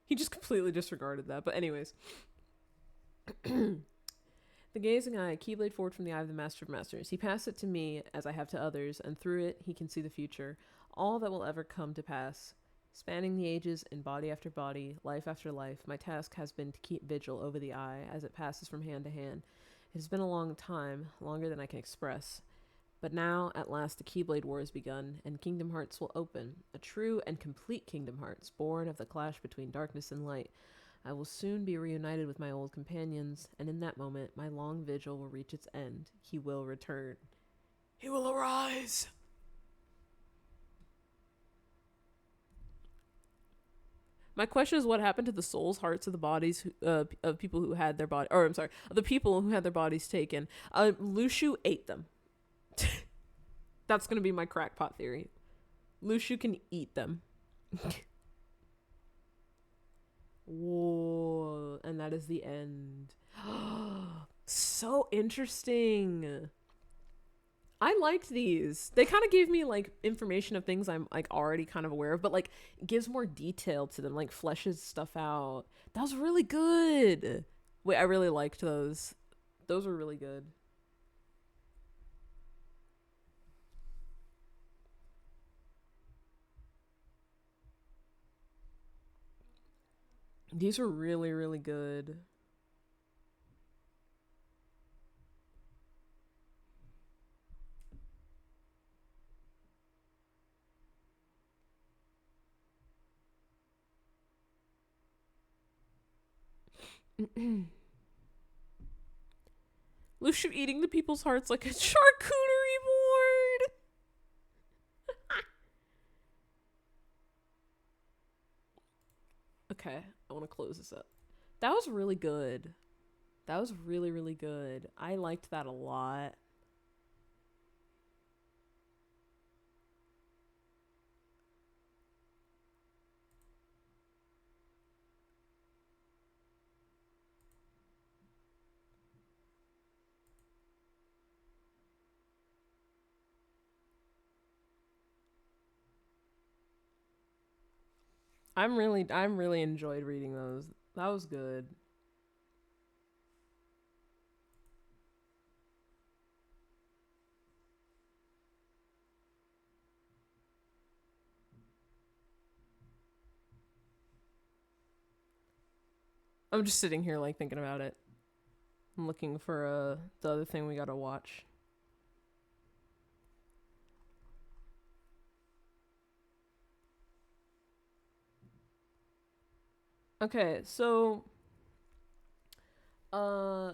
He just completely disregarded that. But anyways. The gazing eye, keyblade forward from the eye of the Master of Masters. He passed it to me, as I have to others, and through it he can see the future, all that will ever come to pass. Spanning the ages in body after body, life after life, my task has been to keep vigil over the eye as it passes from hand to hand. It has been a long time, longer than I can express. But now, at last, the Keyblade War has begun, and Kingdom Hearts will open. A true and complete Kingdom Hearts, born of the clash between darkness and light. I will soon be reunited with my old companions, and in that moment, my long vigil will reach its end. He will return. He will arise! My question is, what happened to the souls, hearts of the bodies of people who had their body, or I'm sorry, of the people who had their bodies taken? Lushu ate them. That's gonna be my crackpot theory. Lushu can eat them. Whoa, and that is the end. So interesting. I liked these. They kind of gave me like information of things I'm like already kind of aware of, but like it gives more detail to them, like fleshes stuff out. That was really good. Wait, I really liked those. Those were really good. These were really, really good. Lucio eating the people's hearts like a charcuterie board. Okay, I want to close this up. That was really good. That was really, really good. I liked that a lot. I'm really enjoyed reading those. That was good. I'm just sitting here like thinking about it. I'm looking for the other thing we gotta watch. Okay, so uh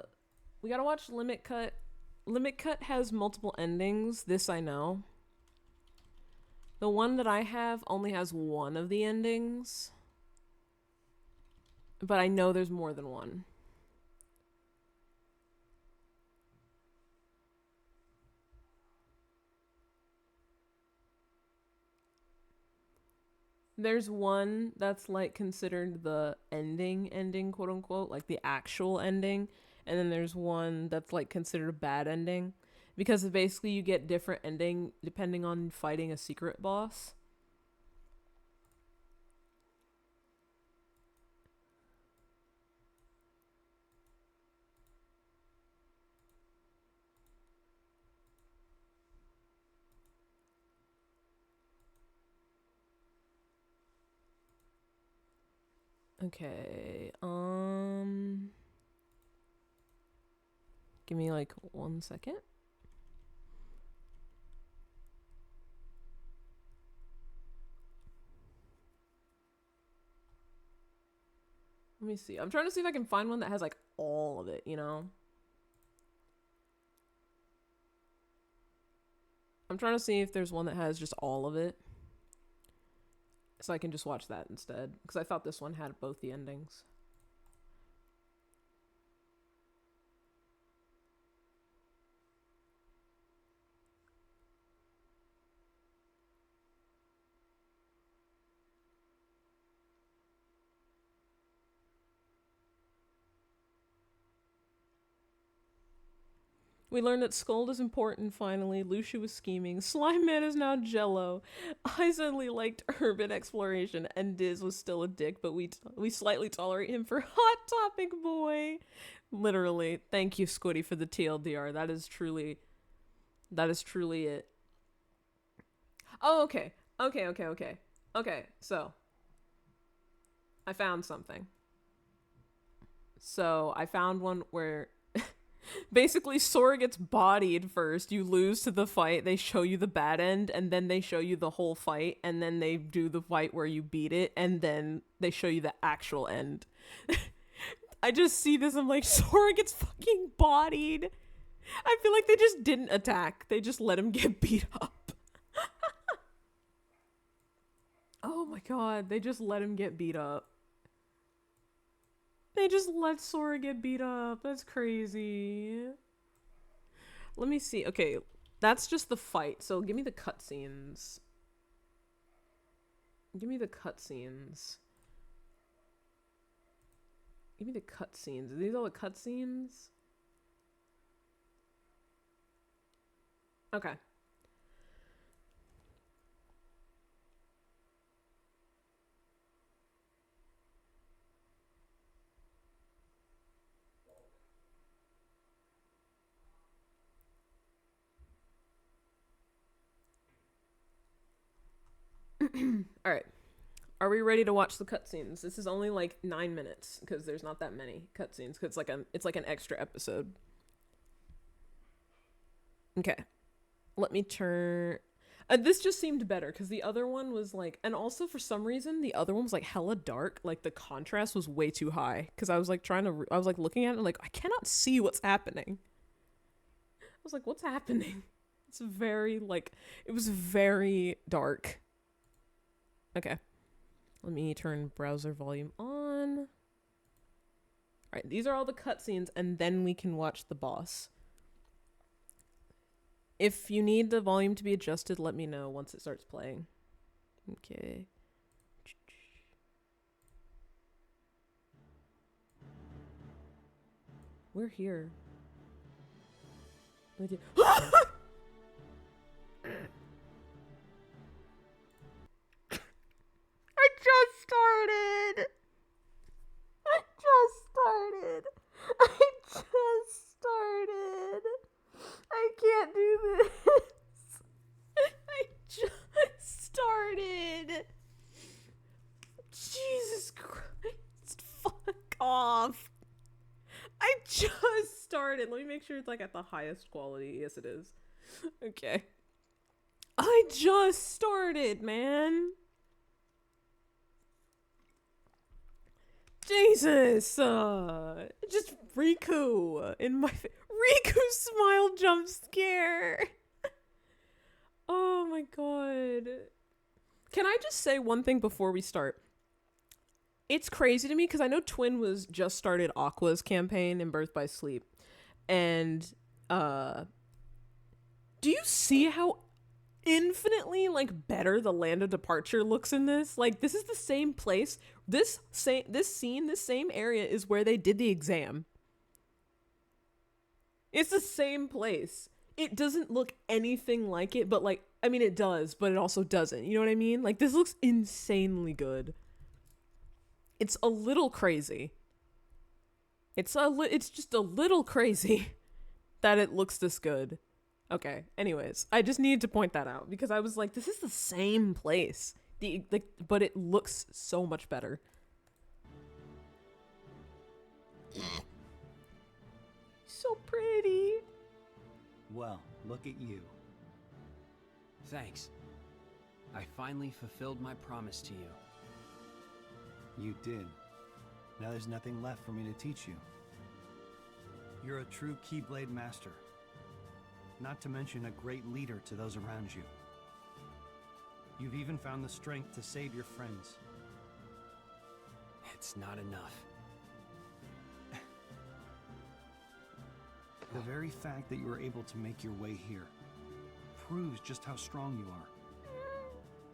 we gotta watch Limit Cut. Limit Cut has multiple endings, this I know. The one that I have only has one of the endings. But I know there's more than one. There's one that's like considered the ending, quote unquote, like the actual ending. And then there's one that's like considered a bad ending. Because basically you get different ending depending on fighting a secret boss. Okay, give me like 1 second. Let me see. I'm trying to see if I can find one that has like all of it, you know? I'm trying to see if there's one that has just all of it. So I can just watch that instead. Because I thought this one had both the endings. We learned that Scold is important finally. Lucia was scheming. Slime Man is now Jello. I suddenly liked urban exploration, and Diz was still a dick, but we slightly tolerate him for Hot Topic Boy. Literally. Thank you, Squiddy, for the TLDR. That is truly it. Oh, okay. Okay, so I found something. So I found one where basically Sora gets bodied first. You lose to the fight. They show you the bad end, and then they show you the whole fight, and then they do the fight where you beat it, and then they show you the actual end. I just see this, I'm like, Sora gets fucking bodied. I feel like they just didn't attack. They just let him get beat up. Oh my god, they just let him get beat up. They just let Sora get beat up. That's crazy. Let me see. Okay, that's just the fight. So give me the cutscenes. Give me the cutscenes. Give me the cutscenes. Are these all the cutscenes? Okay. All right. Are we ready to watch the cutscenes? This is only like 9 minutes because there's not that many cutscenes. Cause it's like an extra episode. Okay. Let me turn. This just seemed better because the other one was like, and also for some reason the other one was like hella dark. Like the contrast was way too high because I was like I was like looking at it and like I cannot see what's happening. I was like, what's happening? It's very like it was very dark. Okay. Let me turn browser volume on. All right, these are all the cutscenes, and then we can watch the boss. If you need the volume to be adjusted, let me know once it starts playing. Okay. We're here. I just started. I can't do this. I just started. Jesus Christ. Fuck off. I just started. Let me make sure it's like at the highest quality. Yes, it is. Okay. I just started, man. Jesus, just Riku in my Riku smile jump scare. Oh my god. Can I just say one thing before we start? It's crazy to me because I know Twin was just started Aqua's campaign in Birth by Sleep. And do you see how infinitely like better the Land of Departure looks in this? Like this is the same place. This same area is where they did the exam. It's the same place. It doesn't look anything like it, but like I mean it does, but it also doesn't. You know what I mean? Like this looks insanely good. It's a little crazy. It's just a little crazy that it looks this good. Okay, anyways, I just needed to point that out because I was like, this is the same place. But it looks so much better. So pretty. Well, look at you. Thanks. I finally fulfilled my promise to you. You did. Now there's nothing left for me to teach you. You're a true Keyblade master. Not to mention a great leader to those around you. You've even found the strength to save your friends. It's not enough. The very fact that you were able to make your way here proves just how strong you are.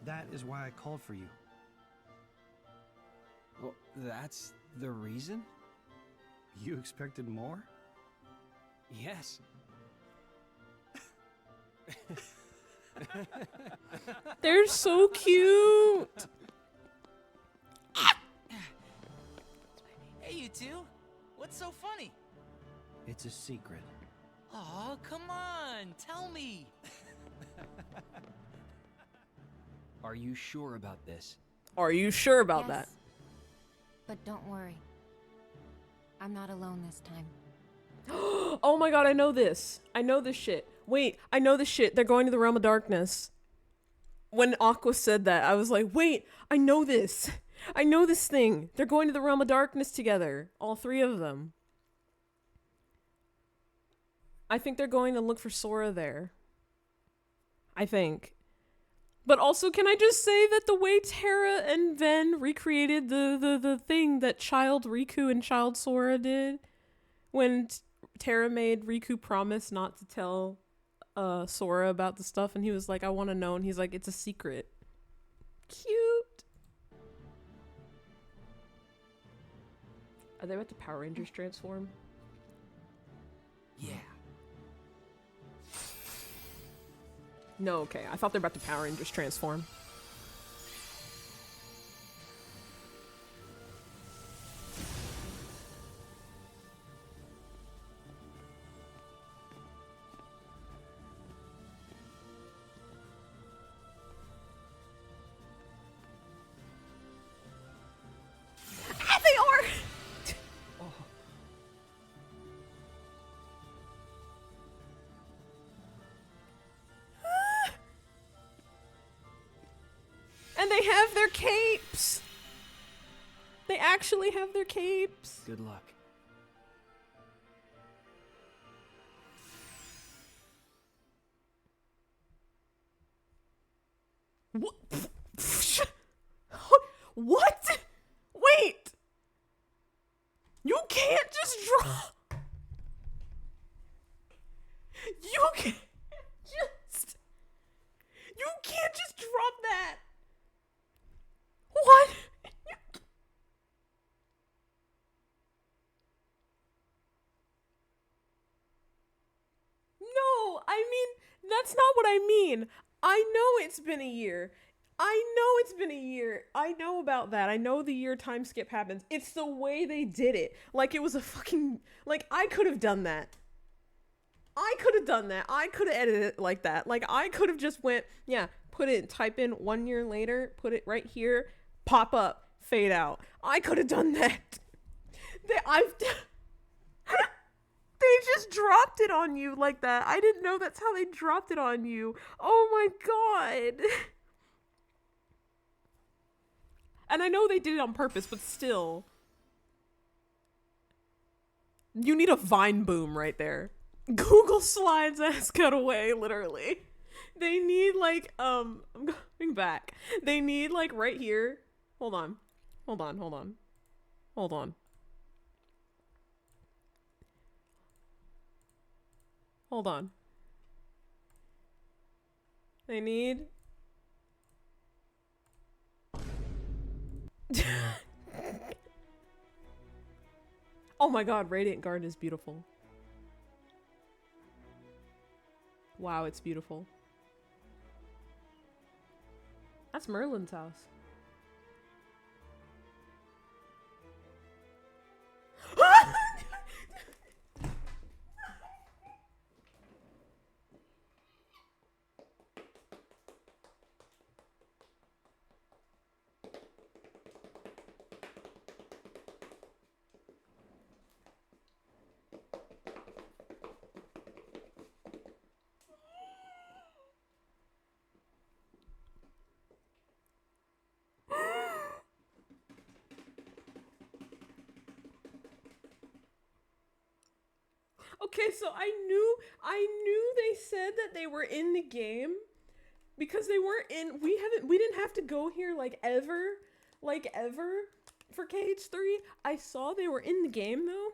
That is why I called for you. Well, that's the reason? You expected more? Yes. They're so cute. Hey, you two. What's so funny? It's a secret. Aw, come on. Tell me. Are you sure about this? Are you sure about Yes. that? But don't worry. I'm not alone this time. Oh my god, I know this. I know this shit. Wait, I know this shit. They're going to the realm of darkness. When Aqua said that, I was like, wait, I know this. I know this thing. They're going to the realm of darkness together. All three of them. I think they're going to look for Sora there. I think. But also, can I just say that the way Terra and Ven recreated the thing that Child Riku and Child Sora did when Terra made Riku promise not to tell Sora about the stuff, and he was like, I want to know, and he's like, it's a secret. Cute. Are they about to Power Rangers transform? Yeah. No, okay. I thought they were about to Power Rangers transform. Ah, they are! And they have their capes! They actually have their capes. Good luck. What? What? Wait! You can't just drop. You can't just. You can't just drop that. What? No, I mean, that's not what I mean. I know it's been a year. I know it's been a year. I know about that. I know the year time skip happens. It's the way they did it. Like it was a fucking... Like, I could have done that. I could have done that. I could have edited it like that. Like, I could have just went, yeah, put it, type in 1 year later, put it right here, pop up, fade out. I could have done that. They just dropped it on you like that. I didn't know that's how they dropped it on you. Oh my god. And I know they did it on purpose, but still. You need a Vine boom right there. Google Slides ass cutaway, literally. They need like, I'm going back. They need like right here. Hold on. Hold on. They need... Oh my god, Radiant Garden is beautiful. Wow, it's beautiful. That's Merlin's house. Okay, so I knew they said that they were in the game because they weren't in. We didn't have to go here like ever for KH3. I saw they were in the game though.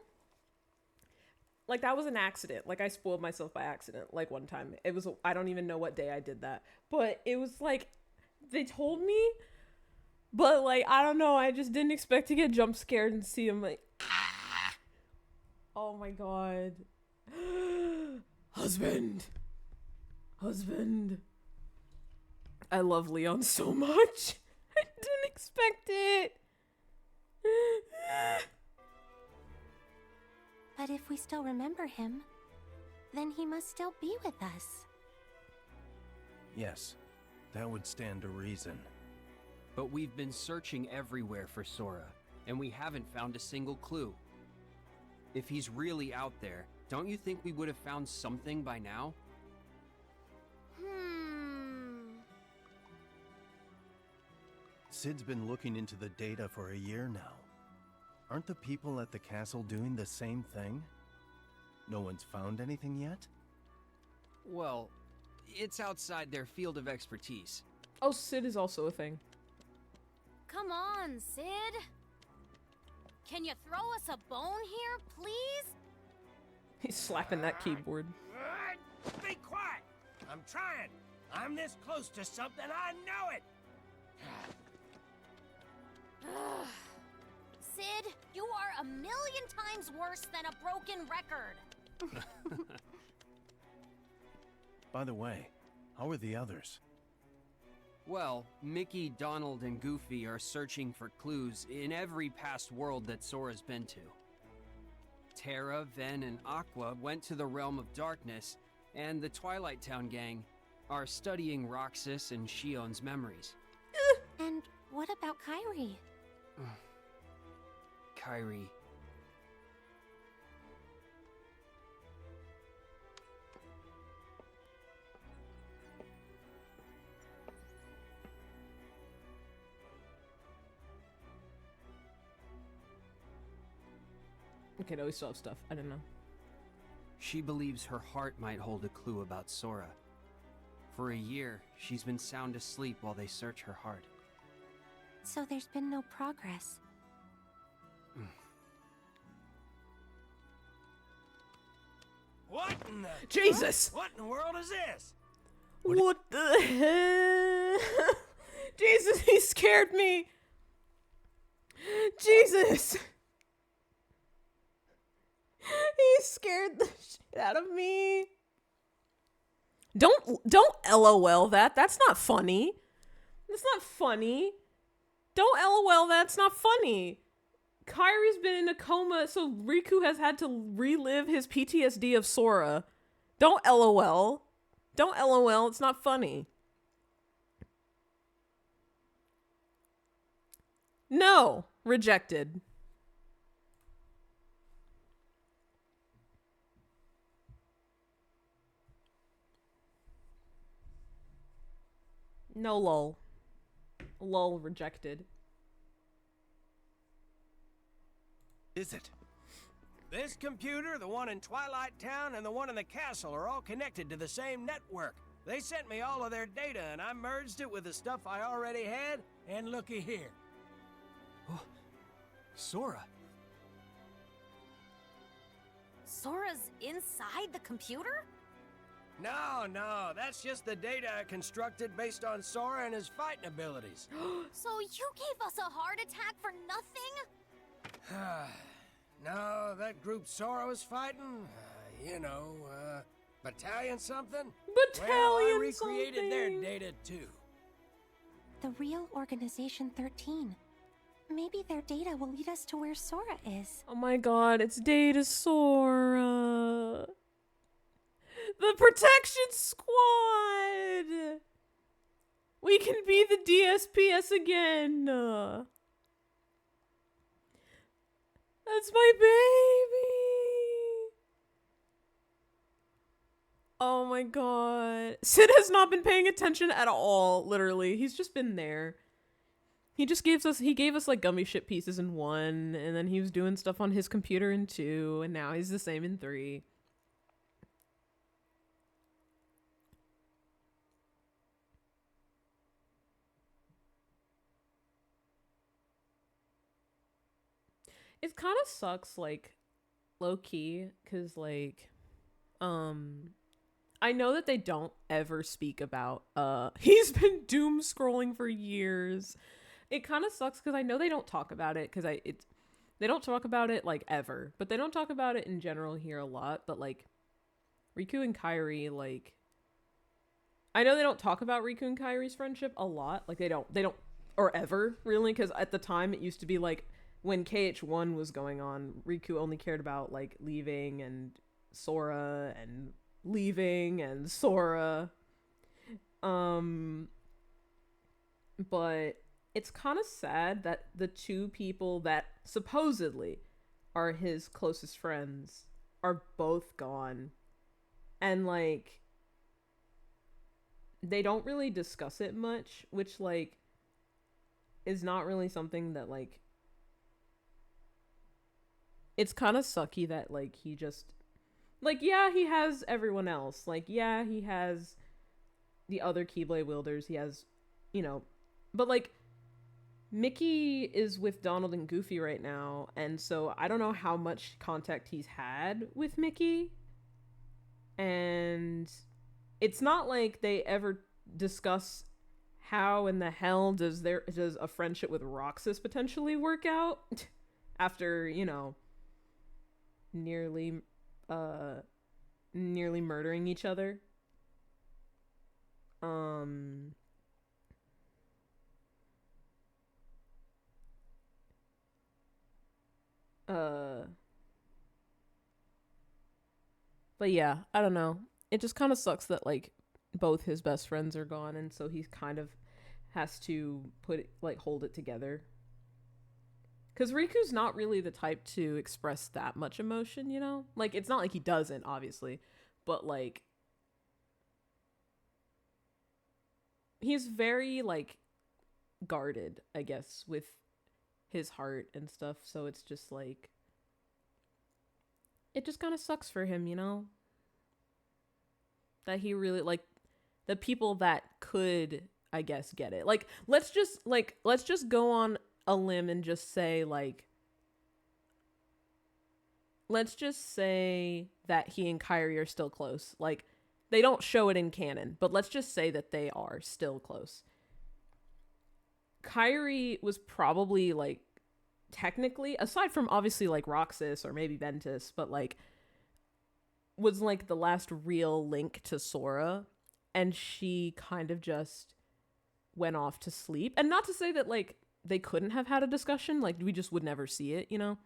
Like that was an accident. Like I spoiled myself by accident. Like one time, it was. I don't even know what day I did that, but it was like they told me. But like I don't know. I just didn't expect to get jump scared and see them like. Oh my god. Husband. Husband. I love Leon so much. I didn't expect it. But if we still remember him, then he must still be with us. Yes, that would stand to reason. But we've been searching everywhere for Sora, and we haven't found a single clue. If he's really out there, don't you think we would have found something by now? Sid's been looking into the data for a year now. Aren't the people at the castle doing the same thing? No one's found anything yet? Well, it's outside their field of expertise. Oh, Sid is also a thing. Come on, Sid. Can you throw us a bone here, please? He's slapping that keyboard. Be quiet! I'm trying. I'm this close to something, I know it! Sid, you are a million times worse than a broken record. By the way, how are the others? Well, Mickey, Donald, and Goofy are searching for clues in every past world that Sora's been to. Terra, Ven, and Aqua went to the Realm of Darkness, and the Twilight Town gang are studying Roxas and Shion's memories. And what about Kairi? Kairi. Okay, no, we still have stuff. I don't know. She believes her heart might hold a clue about Sora. For a year, she's been sound asleep while they search her heart. So there's been no progress. What in the... Jesus! What in the world is this? What the hell? Jesus, he scared me. Jesus. He scared the shit out of me. Don't LOL that. That's not funny. That's not funny. Don't LOL that's not funny. Kairi's been in a coma, so Riku has had to relive his PTSD of Sora. Don't LOL. Don't LOL, it's not funny. No, rejected. No lol. Lol rejected. Is it? This computer, the one in Twilight Town, and the one in the castle are all connected to the same network. They sent me all of their data, and I merged it with the stuff I already had, and looky here. Sora. Sora's inside the computer? No, that's just the data I constructed based on Sora and his fighting abilities. So you gave us a heart attack for nothing? No, that group Sora was fighting, battalion something? Well, I Battalion recreated their something. data too. The real Organization 13. Maybe their data will lead us to where Sora is. Oh my god, it's Data Sora. The Protection Squad! We can be the DSPS again. That's my baby. Oh my god. Sid has not been paying attention at all, literally. He's just been there. He gave us like gummy ship pieces in 1, and then he was doing stuff on his computer in 2, and now he's the same in 3. It kind of sucks, like, low-key, because, like, I know that they don't ever speak about, he's been doom scrolling for years. It kind of sucks, because I know they don't talk about it, because they don't talk about it, like, ever, but they don't talk about it in general here a lot, but, like, Riku and Kairi, like, I know they don't talk about Riku and Kairi's friendship a lot. Like, they don't, or ever, really, because at the time it used to be like, when KH1 was going on, Riku only cared about, like, leaving and Sora and leaving and Sora. But it's kind of sad that the two people that supposedly are his closest friends are both gone. And, like, they don't really discuss it much, which, like, is not really something that, like, it's kind of sucky that, like, he just, like, yeah, he has everyone else. Like, yeah, he has the other Keyblade wielders. He has, you know, but, like, Mickey is with Donald and Goofy right now, and so I don't know how much contact he's had with Mickey. And it's not like they ever discuss how in the hell does a friendship with Roxas potentially work out after, you know, nearly murdering each other. But yeah, I don't know. It just kind of sucks that, like, both his best friends are gone, and so he kind of has to hold it together. Because Riku's not really the type to express that much emotion, you know? Like, it's not like he doesn't, obviously, but, like, he's very, like, guarded, I guess, with his heart and stuff, so it's just, like, it just kind of sucks for him, you know? That he really, like, the people that could, I guess, get it. Like, let's just go on a limb and just say, like, let's just say that he and Kairi are still close. Like, they don't show it in canon, but let's just say that they are still close. Kairi was probably, like, technically, aside from obviously, like, Roxas or maybe Ventus, but, like, was, like, the last real link to Sora, and she kind of just went off to sleep. And not to say that, like, they couldn't have had a discussion, like, we just would never see it, you know?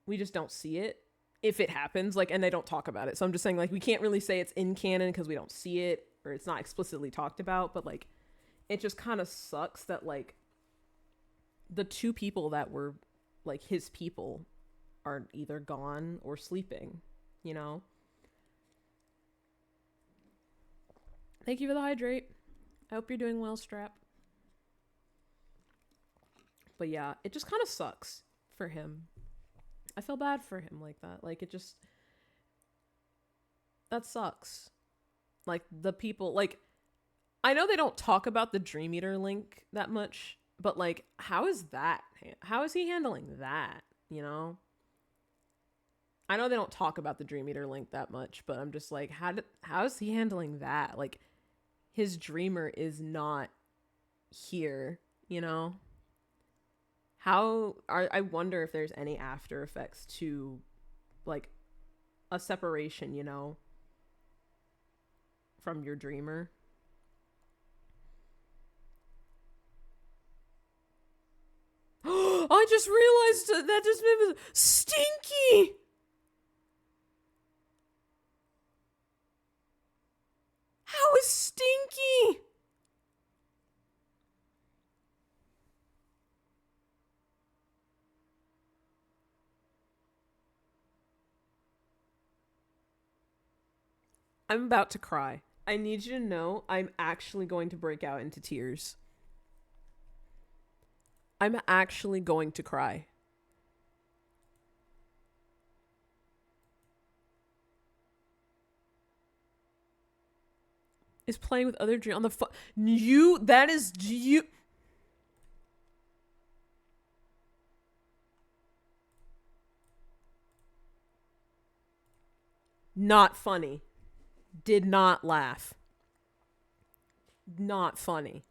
We just don't see it if it happens, like, and they don't talk about it. So I'm just saying, like, we can't really say it's in canon because we don't see it, or it's not explicitly talked about, but, like, it just kind of sucks that, like, the two people that were, like, his people are either gone or sleeping, you know? Thank you for the hydrate. I hope you're doing well, Strap. But yeah, it just kind of sucks for him. I feel bad for him like that. Like, it just, that sucks. Like, the people, like, I know they don't talk about the Dream Eater link that much, but, like, how is he handling that, you know? I know they don't talk about the Dream Eater link that much, but I'm just like, how is he handling that? Like, his dreamer is not here, you know? I wonder if there's any after effects to, like, a separation, you know, from your dreamer. I just realized that just made me Stinky! How is Stinky? I'm about to cry. I need you to know I'm actually going to break out into tears. I'm actually going to cry. Is playing with other dream on the that is you. Not funny. Did not laugh. Not funny.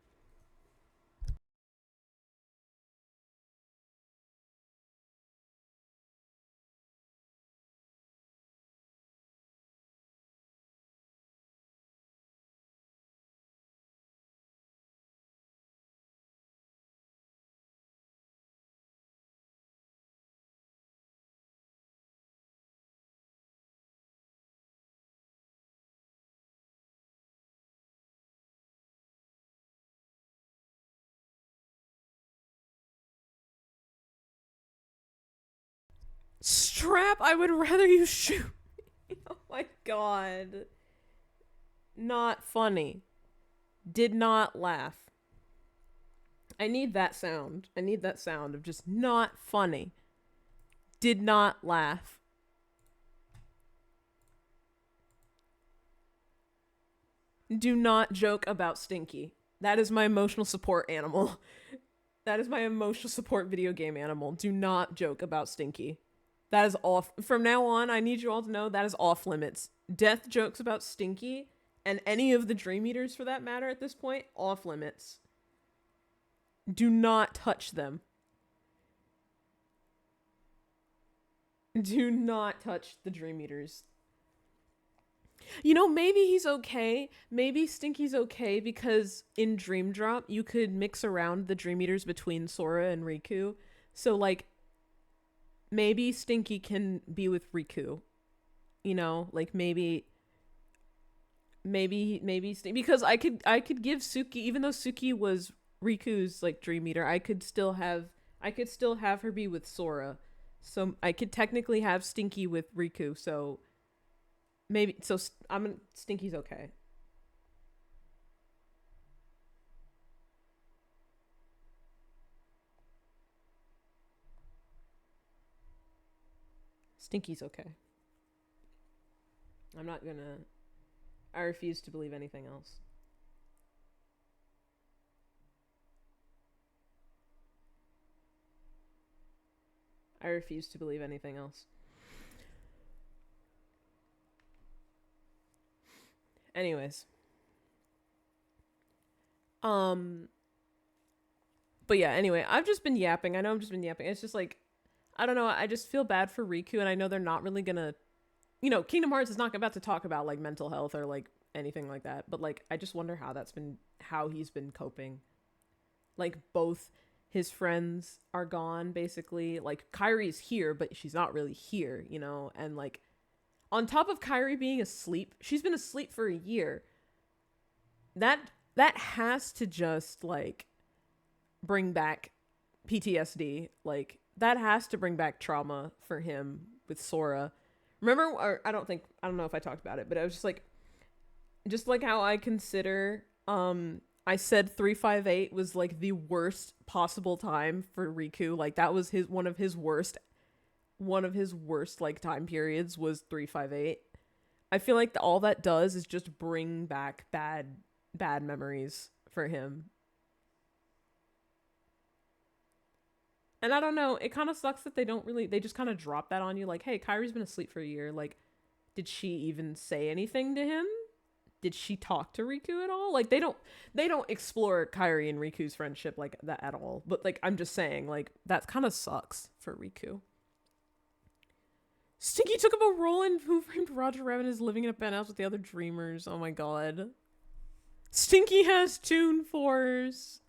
crap, I would rather you shoot me. Oh my god. Not funny. Did not laugh. I need that sound. I need that sound of just not funny. Did not laugh. Do not joke about Stinky. That is my emotional support animal. That is my emotional support video game animal. Do not joke about Stinky. That is off. From now on, I need you all to know that is off limits. Death jokes about Stinky and any of the Dream Eaters for that matter at this point, off limits. Do not touch them. Do not touch the Dream Eaters. You know, maybe he's okay. Maybe Stinky's okay because in Dream Drop, you could mix around the Dream Eaters between Sora and Riku. So, like, maybe Stinky can be with Riku. You know, like maybe because I could give Suki, even though Suki was Riku's like Dream Eater, I could still have her be with Sora. So I could technically have Stinky with Riku. So maybe Stinky's okay. Stinky's okay. I refuse to believe anything else. I refuse to believe anything else. Anyways. But yeah, anyway, I've just been yapping. I know I've just been yapping. It's just like, I don't know, I just feel bad for Riku, and I know they're not really gonna, you know, Kingdom Hearts is not about to talk about like mental health or like anything like that, but like I just wonder how he's been coping. Like both his friends are gone basically. Like Kairi's here, but she's not really here, you know, and like on top of Kairi being asleep, she's been asleep for a year. That has to just like bring back PTSD. Like that has to bring back trauma for him with Sora. Remember, or I don't know if I talked about it, but I was just like how I consider, I said 358 was like the worst possible time for Riku. Like that was one of his worst like time periods was 358. I feel like all that does is just bring back bad memories for him. And I don't know, it kind of sucks that they just kind of drop that on you. Like, hey, Kairi's been asleep for a year. Like, did she even say anything to him? Did she talk to Riku at all? Like, they don't explore Kairi and Riku's friendship like that at all. But like, I'm just saying, like, that kind of sucks for Riku. Stinky took up a role in Who Framed Roger Rabbit and is living in a penthouse with the other dreamers. Oh my god. Stinky has Toon Force.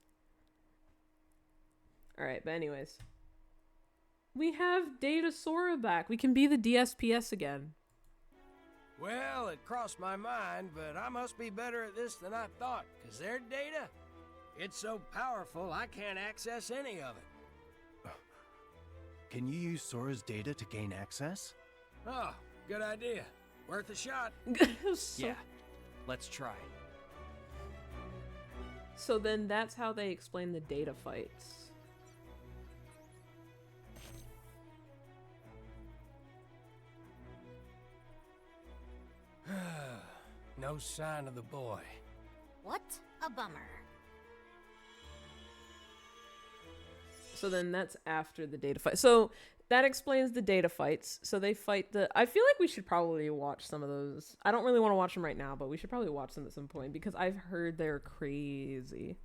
Alright, but anyways. We have Data Sora back. We can be the DSPS again. Well, it crossed my mind, but I must be better at this than I thought, because their data, it's so powerful I can't access any of it. Can you use Sora's data to gain access? Oh, good idea. Worth a shot. Yeah, let's try. So then that's how they explain the data fights. No sign of the boy. What a bummer. So then that's after the data fight. So that explains the data fights. So they fight I feel like we should probably watch some of those. I don't really want to watch them right now, but we should probably watch them at some point because I've heard they're crazy.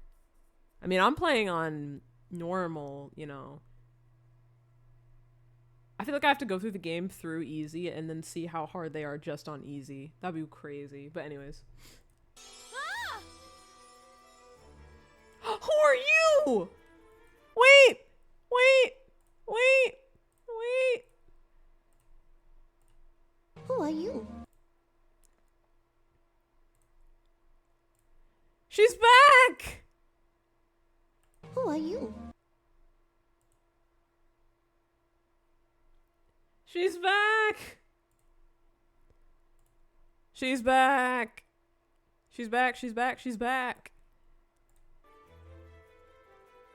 I mean, I'm playing on normal, you know. I feel like I have to go through the game through easy and then see how hard they are just on easy. That'd be crazy. But anyways. Ah! Who are you? Wait! Who are you? She's back! Who are you? She's back! She's back! She's back, she's back, she's back!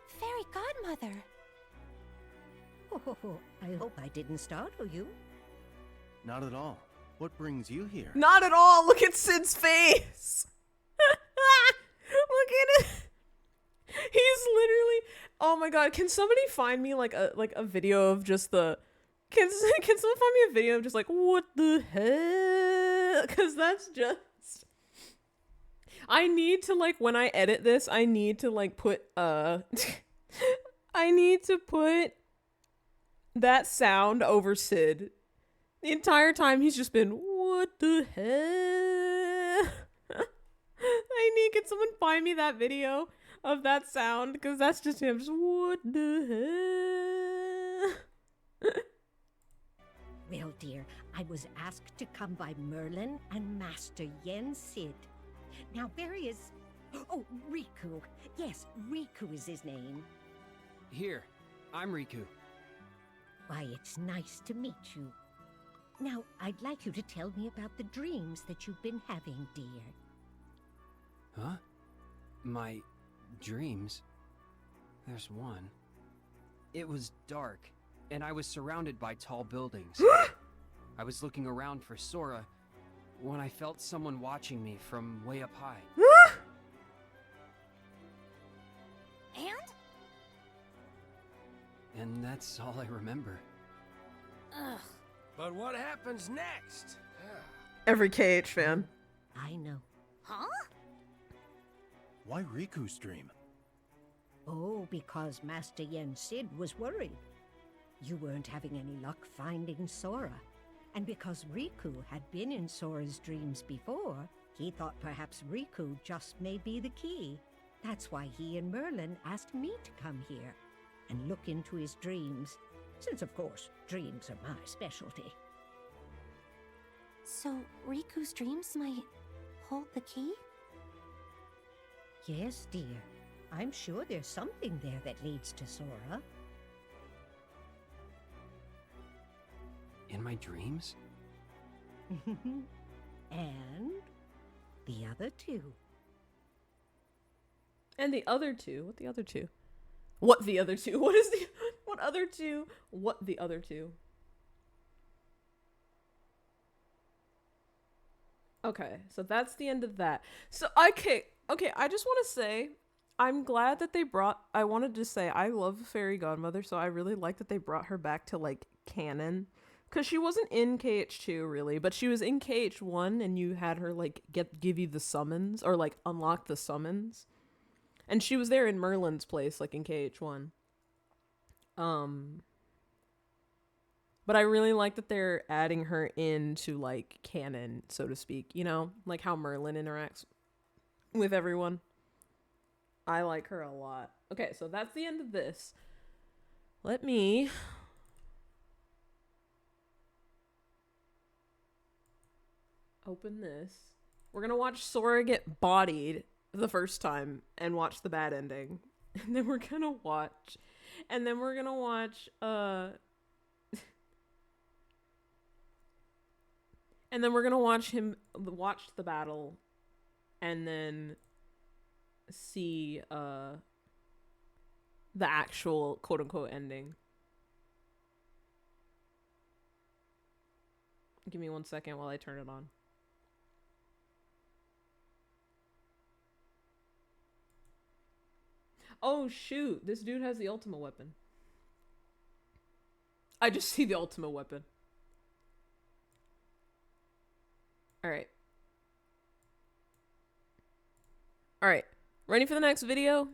Fairy godmother. Oh, I hope I didn't startle you. Not at all. What brings you here? Not at all! Look at Sid's face! Look at it! He's literally... Oh my god, can somebody find me like a video of just the... Can someone find me a video of just like, what the hell? Because that's just... I need to like, when I edit this, I need to like put, I need to put that sound over Sid. The entire time he's just been, what the hell? Can someone find me that video of that sound? Because that's just him, just, what the hell? Well, dear, I was asked to come by Merlin and Master Yen Sid. Now, where is... Oh, Riku. Yes, Riku is his name. Here, I'm Riku. Why, it's nice to meet you. Now, I'd like you to tell me about the dreams that you've been having, dear. Huh? My dreams? There's one. It was dark, and I was surrounded by tall buildings. I was looking around for Sora when I felt someone watching me from way up high. And that's all I remember. Ugh. But what happens next? Every KH fan. I know. Huh? Why Riku's dream? Oh, because Master Yen Sid was worried. You weren't having any luck finding Sora. And because Riku had been in Sora's dreams before, he thought perhaps Riku just may be the key. That's why he and Merlin asked me to come here and look into his dreams, since of course, dreams are my specialty. So, Riku's dreams might hold the key? Yes, dear. I'm sure there's something there that leads to Sora. In my dreams? And the other two. And the other two? What the other two? What the other two? What is the... What other two? What the other two? Okay, so that's the end of that. So, okay, I just want to say, I'm glad that they brought... I wanted to say, I love Fairy Godmother, so I really like that they brought her back to, like, canon. Because she wasn't in KH2, really, but she was in KH1, and you had her, like, give you the summons, or, like, unlock the summons. And she was there in Merlin's place, like, in KH1. But I really like that they're adding her into, like, canon, so to speak. You know? Like how Merlin interacts with everyone. I like her a lot. Okay, so that's the end of this. Let me... open this. We're gonna watch Sora get bodied the first time and watch the bad ending. And then we're gonna watch... And then we're gonna watch, and then we're gonna watch the battle, and then see, the actual quote-unquote ending. Give me 1 second while I turn it on. Oh shoot, this dude has the ultimate weapon. I just see the ultimate weapon. Alright. Alright. Ready for the next video?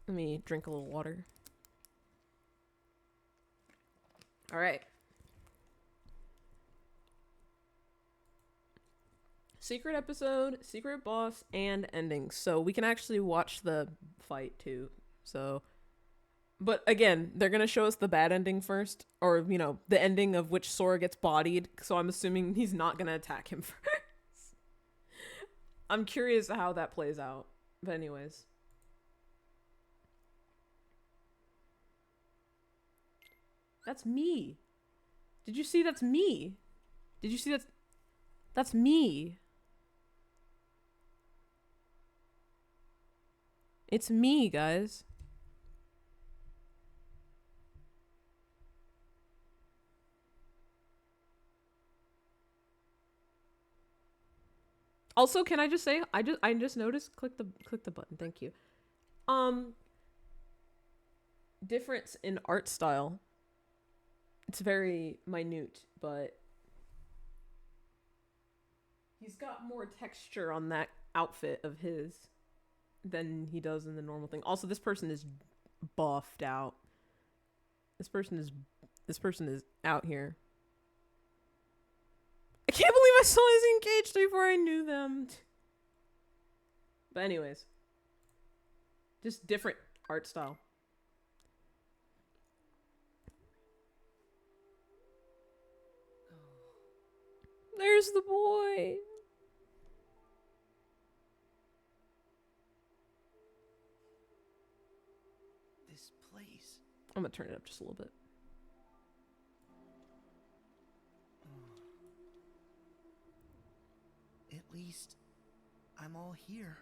Let me drink a little water. All right. Secret episode, secret boss, and ending. So we can actually watch the fight too. So, but again, they're going to show us the bad ending first. Or, you know, the ending of which Sora gets bodied. So I'm assuming he's not going to attack him first. I'm curious how that plays out. But anyways. That's me. Did you see that's me? Did you see that's me? It's me, guys. Also, can I just say I just noticed click the button. Thank you. Difference in art style. It's very minute, but he's got more texture on that outfit of his than he does in the normal thing. Also, this person is buffed out. This person is out here. I can't believe I saw his engaged before I knew them. But anyways, just different art style. There's the boy. This place. I'm gonna turn it up just a little bit. At least I'm all here.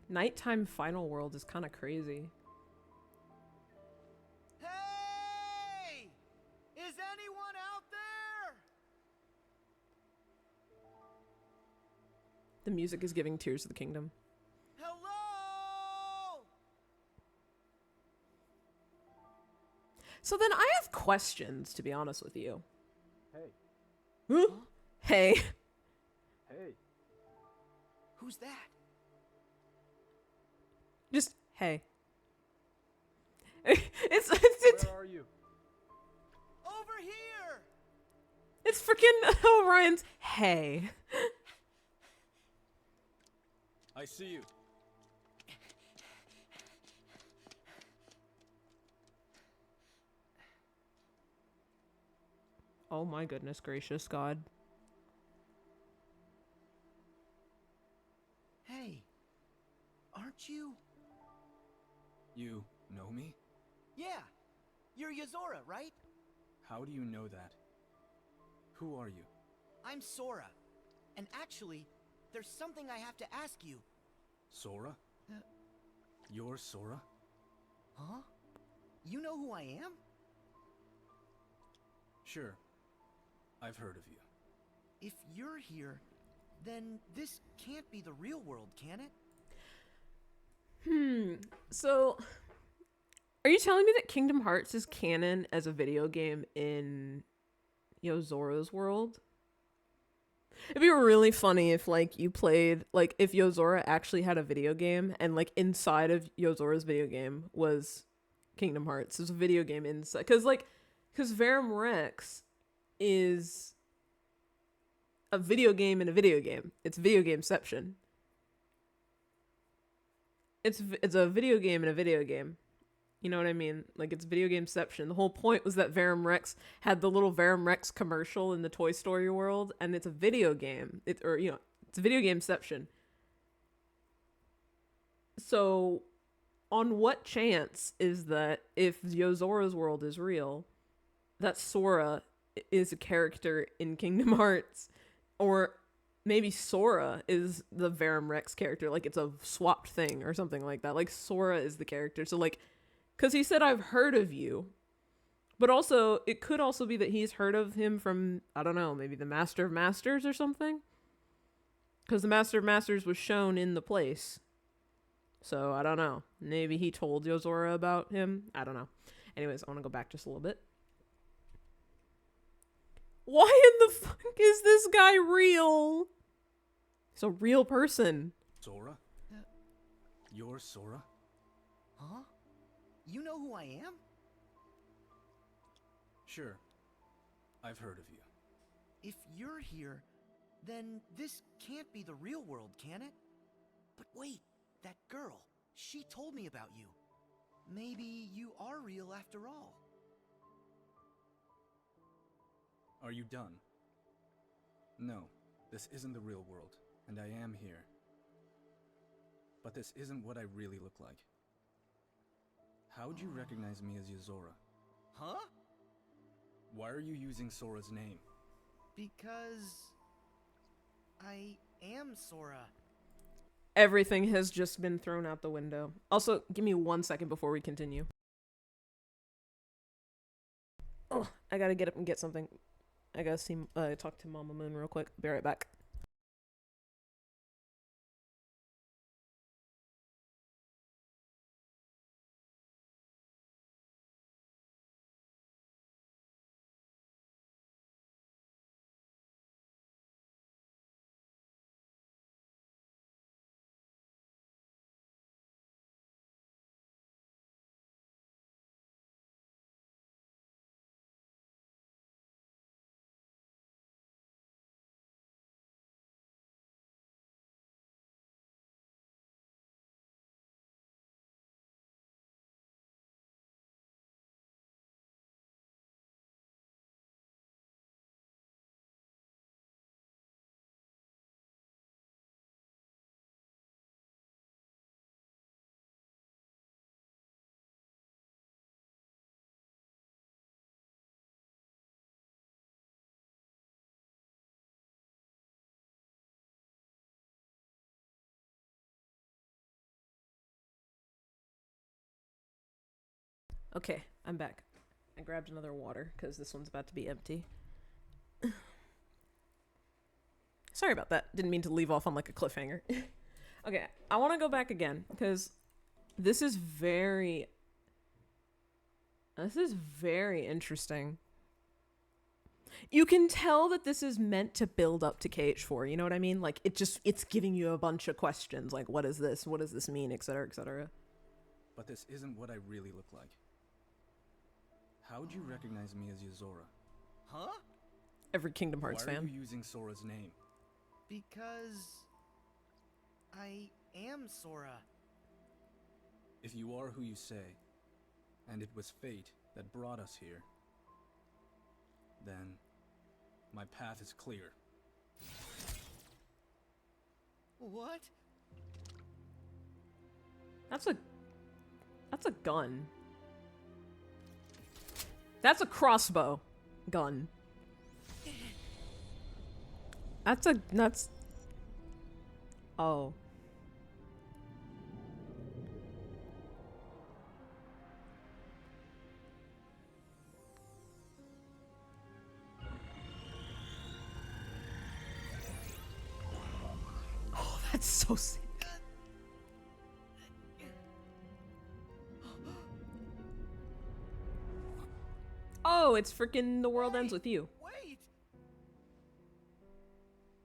Nighttime final world is kind of crazy. Hey! Is anyone out there? The music is giving Tears of the Kingdom. Hello? So then I have questions, to be honest with you. Hey. Huh? Hey. Hey. Who's that? Just hey. Where are you? Over here! It's freaking Orion's hey. I see you. Oh my goodness gracious God. Hey. Aren't you? You know me? Yeah. You're Yozora, right? How do you know that? Who are you? I'm Sora. And actually, there's something I have to ask you. Sora? You're Sora? Huh? You know who I am? Sure. I've heard of you. If you're here, then this can't be the real world, can it? So, are you telling me that Kingdom Hearts is canon as a video game in Yozora's world? It'd be really funny if, like, you played, like, if Yozora actually had a video game and, like, inside of Yozora's video game was Kingdom Hearts. There's a video game inside. Because Verum Rex is a video game in a video game. It's video gameception. It's a video game in a video game. You know what I mean? Like, it's video gameception. The whole point was that Verum Rex had the little Verum Rex commercial in the Toy Story world, and it's a video game. It's a video gameception. So, on what chance is that if Yozora's world is real, that Sora is a character in Kingdom Hearts? Or maybe Sora is the Verum Rex character, like it's a swapped thing or something like that. Like Sora is the character. So like, because he said, I've heard of you. But also, it could also be that he's heard of him from, I don't know, maybe the Master of Masters or something? Because the Master of Masters was shown in the place. So, I don't know. Maybe he told Yozora about him. I don't know. Anyways, I want to go back just a little bit. Why in the fuck is this guy real? He's a real person. Sora? You're Sora? Huh? You know who I am? Sure. I've heard of you. If you're here, then this can't be the real world, can it? But wait, that girl, she told me about you. Maybe you are real after all. Are you done? No, this isn't the real world, and I am here. But this isn't what I really look like. How'd you recognize me as YOZORA? Huh? Why are you using Sora's name? Because I am Sora. Everything has just been thrown out the window. Also, give me 1 second before we continue. Oh, I gotta get up and get something. I gotta see, talk to Mama Moon real quick. Be right back. Okay, I'm back. I grabbed another water because this one's about to be empty. Sorry about that. Didn't mean to leave off on like a cliffhanger. Okay, I want to go back again because this is very interesting. You can tell that this is meant to build up to KH4, you know what I mean? Like it's giving you a bunch of questions like what is this? What does this mean, etc., etc. But this isn't what I really look like. How'd you recognize me as YOZORA? Huh? Every Kingdom Hearts Why are fan. you using Sora's name? Because I am Sora. If you are who you say, and it was fate that brought us here, then my path is clear. What? That's a gun. That's a crossbow gun. That's oh. Oh, that's so sick. Oh, it's freaking The World Ends With You. Wait!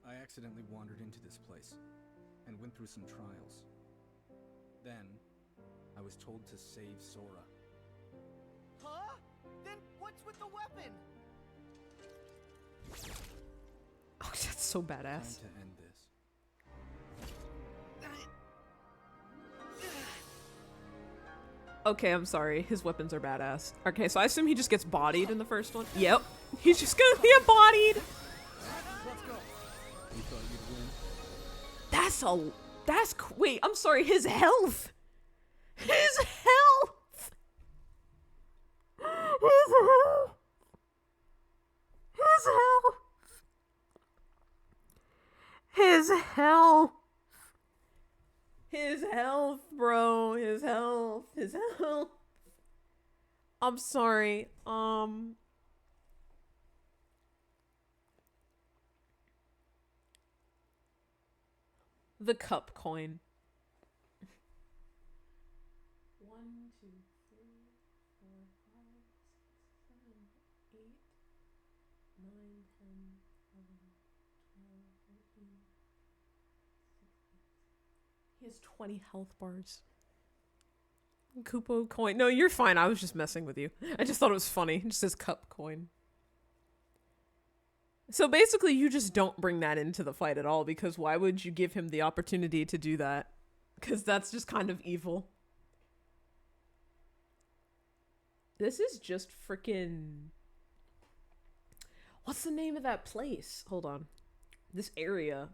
I accidentally wandered into this place and went through some trials. Then, I was told to save Sora. Huh? Then what's with the weapon? Oh, that's so badass. Time to end this. Okay, I'm sorry. His weapons are badass. Okay, so I assume he just gets bodied in the first one. Yep. He's just gonna get bodied. Let's go. You thought you'd win? Wait, I'm sorry. His health. His health. His health. His health. His health. His health, bro. His health. His health. I'm sorry. The cup coin. 1, 2, 3, 4, 5, 6, 7, 8, 9, 10, 11, 12, 13. He has 20 health bars. Koopo coin. No, you're fine. I was just messing with you. I just thought it was funny. It just says cup coin. So basically, you just don't bring that into the fight at all, because why would you give him the opportunity to do that? Because that's just kind of evil. This is just freaking... What's the name of that place? Hold on. This area.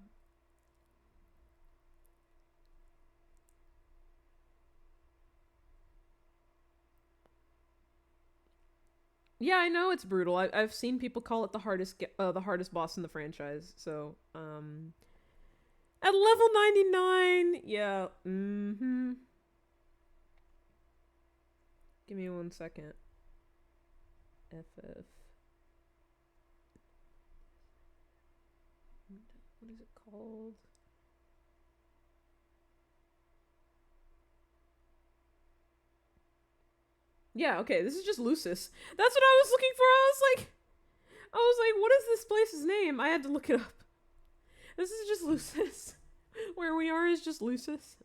Yeah, I know it's brutal. I've seen people call it the hardest boss in the franchise. So, at level 99, yeah. Give me 1 second. FF. What is it called? Yeah, okay, this is just Lucis. That's what I was looking for. I was like, what is this place's name? I had to look it up. This is just Lucis. Where we are is just Lucis.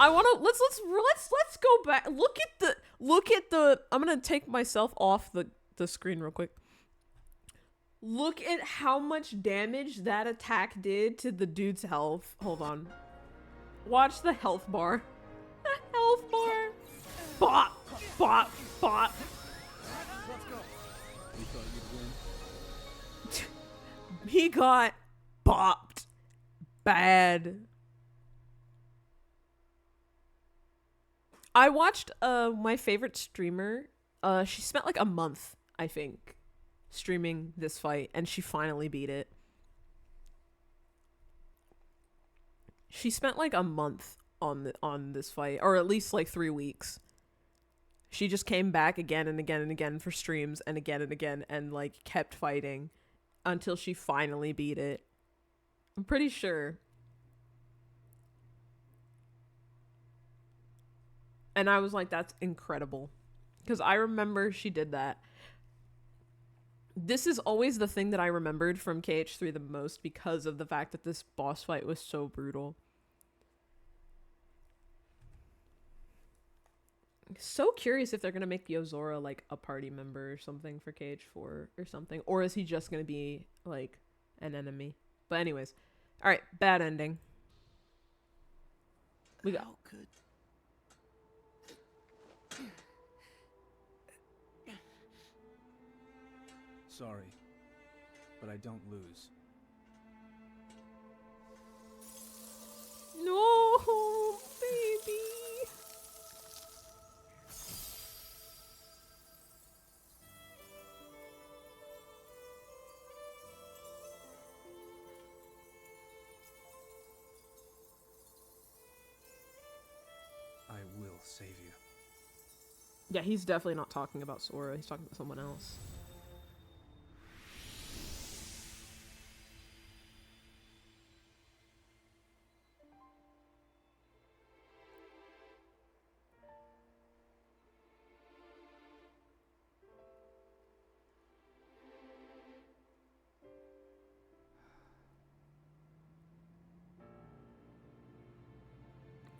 I wanna let's go back. Look at the I'm gonna take myself off the screen real quick. Look at how much damage that attack did to the dude's health. Hold on. Watch the health bar. Health bar. Bop, bop, bop. Let's go. We thought you'd win. He got bopped bad. I watched my favorite streamer. She spent like a month, I think, streaming this fight, and she finally beat it. She spent like a month on this fight, or at least like 3 weeks. She just came back again and again and again for streams and again and like kept fighting until she finally beat it. I'm pretty sure. And I was like, that's incredible. Because I remember she did that. This is always the thing that I remembered from KH3 the most because of the fact that this boss fight was so brutal. So curious if they're going to make YOZORA like a party member or something for KH4 or something. Or is he just going to be like an enemy? But anyways. Alright, bad ending. We got... How could... Sorry, but I don't lose. No, baby. I will save you. Yeah, he's definitely not talking about Sora. He's talking about someone else.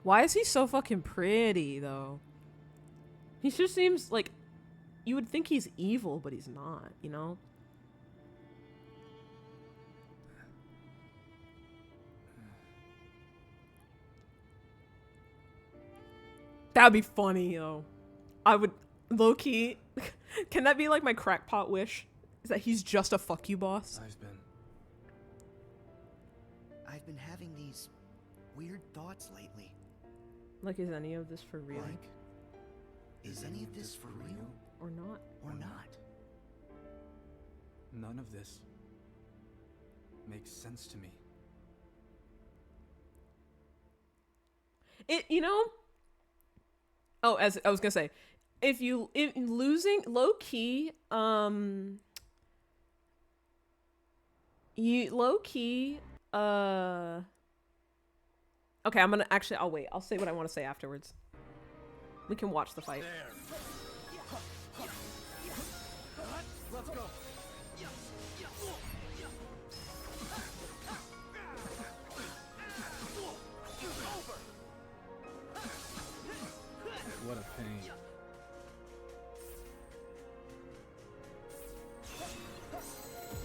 Why is he so fucking pretty, though? He just seems like... You would think he's evil, but he's not, you know? That'd be funny, though. I would... Low-key... Can that be like my crackpot wish? Is that he's just a fuck you boss? I've been having these weird thoughts lately. Like, is any of this for real? Like, is any of this for real? Or not? Or not? None of this makes sense to me. You know... Oh, as I was gonna say, if losing low-key, okay, I'll wait. I'll say what I want to say afterwards. We can watch the fight. Let's go. What a pain.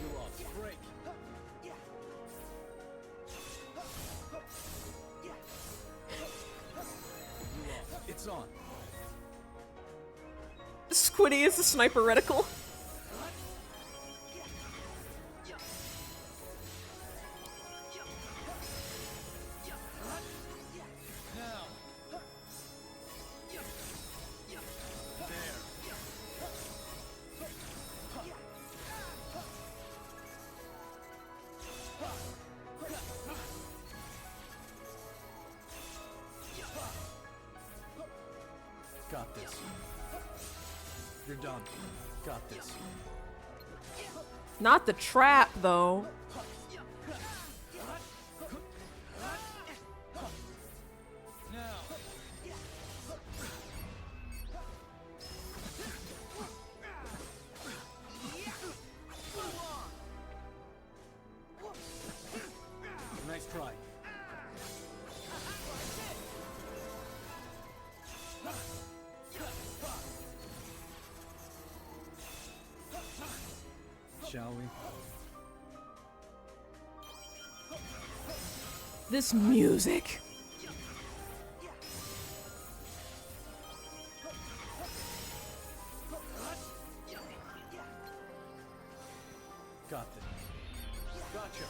You lost. Break. It's on. Squiddy is the sniper reticle. Got this. You're done. Got this. Not the trap, though. Nice try. Shall we? This music. Got this. Gotcha.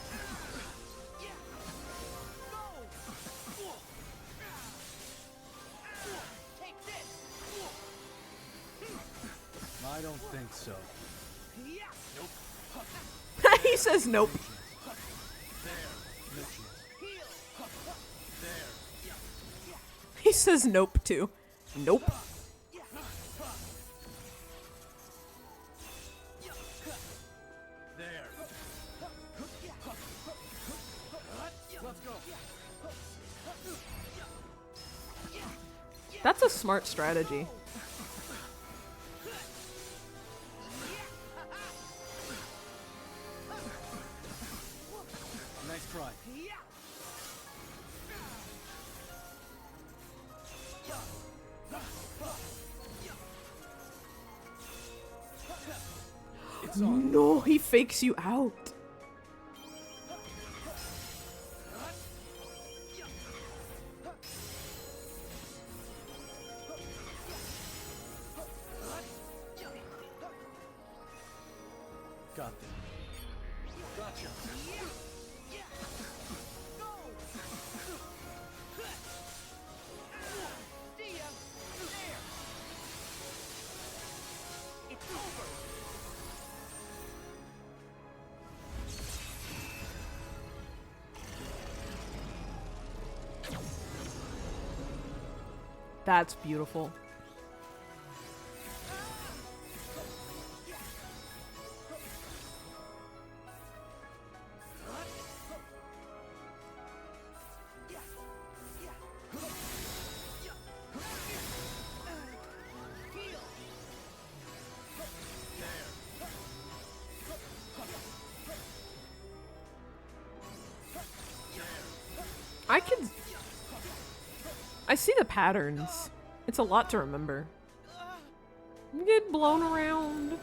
I don't think so. He says nope. He says nope too. Nope. There. Let's go. That's a smart strategy. Nice try. It's on. No, he fakes you out. Got this. Gotcha. That's beautiful. I see the patterns. It's a lot to remember. Get blown around.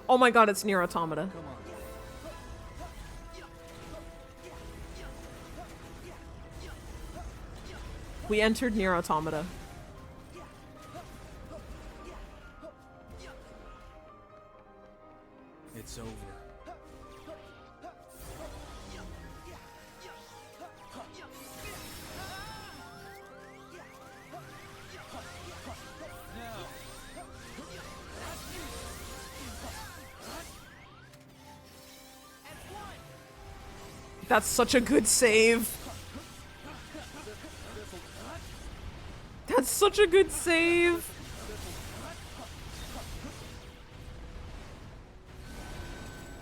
Oh my god, it's Nier Automata. Come on. We entered Nier Automata. It's over. That's such a good save. That's such a good save.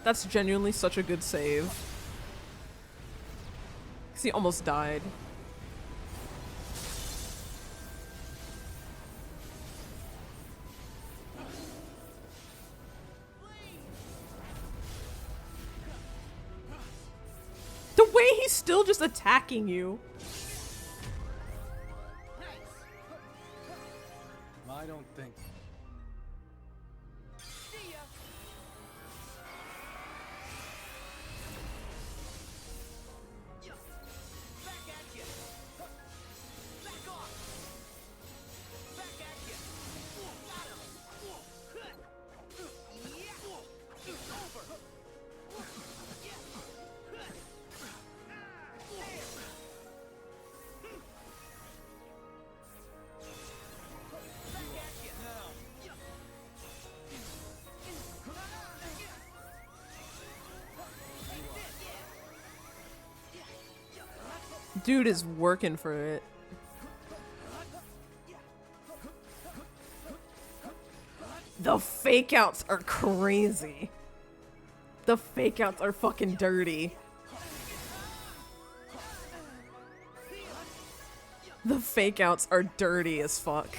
That's genuinely such a good save. 'Cause he almost died. The way he's still just attacking you. I don't think. Dude is working for it. The fake outs are crazy. The fake outs are fucking dirty. The fake outs are dirty as fuck.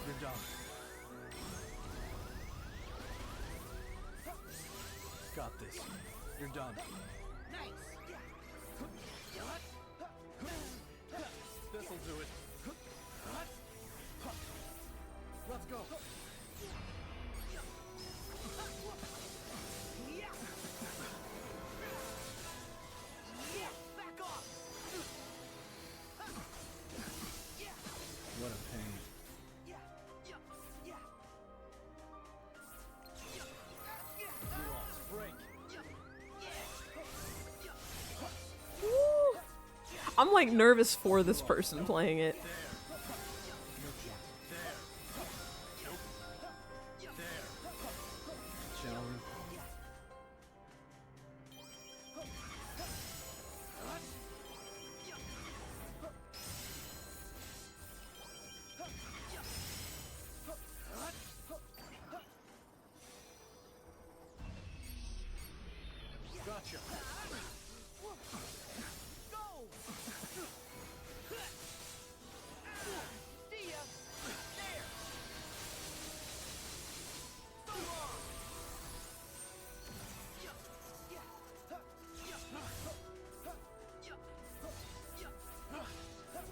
You're done. Got this. You're done. This'll do it. Let's go. What a pain. You lost. Break. Woo. I'm like nervous for this person playing it. Shall we? Gotcha.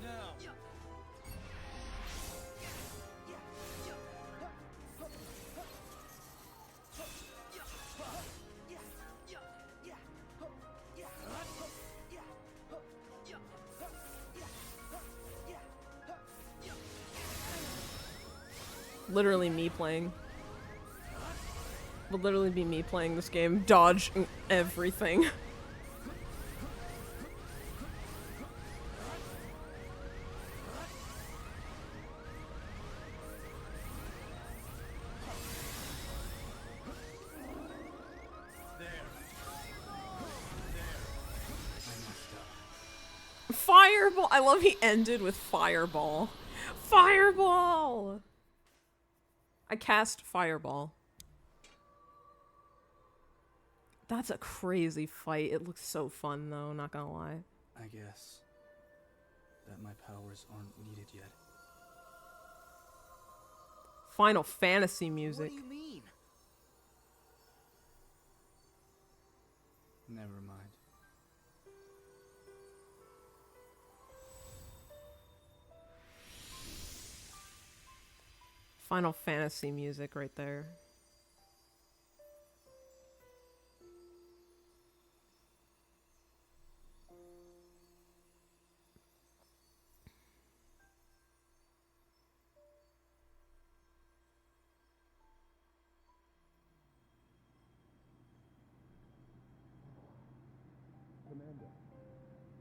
Now. Literally me playing. Would literally be me playing this game, dodging everything. Fireball! I love he ended with fireball. Fireball! I cast fireball. That's a crazy fight. It looks so fun though, not gonna lie. I guess that my powers aren't needed yet. Final Fantasy music. What do you mean? Never mind. Final Fantasy music right there.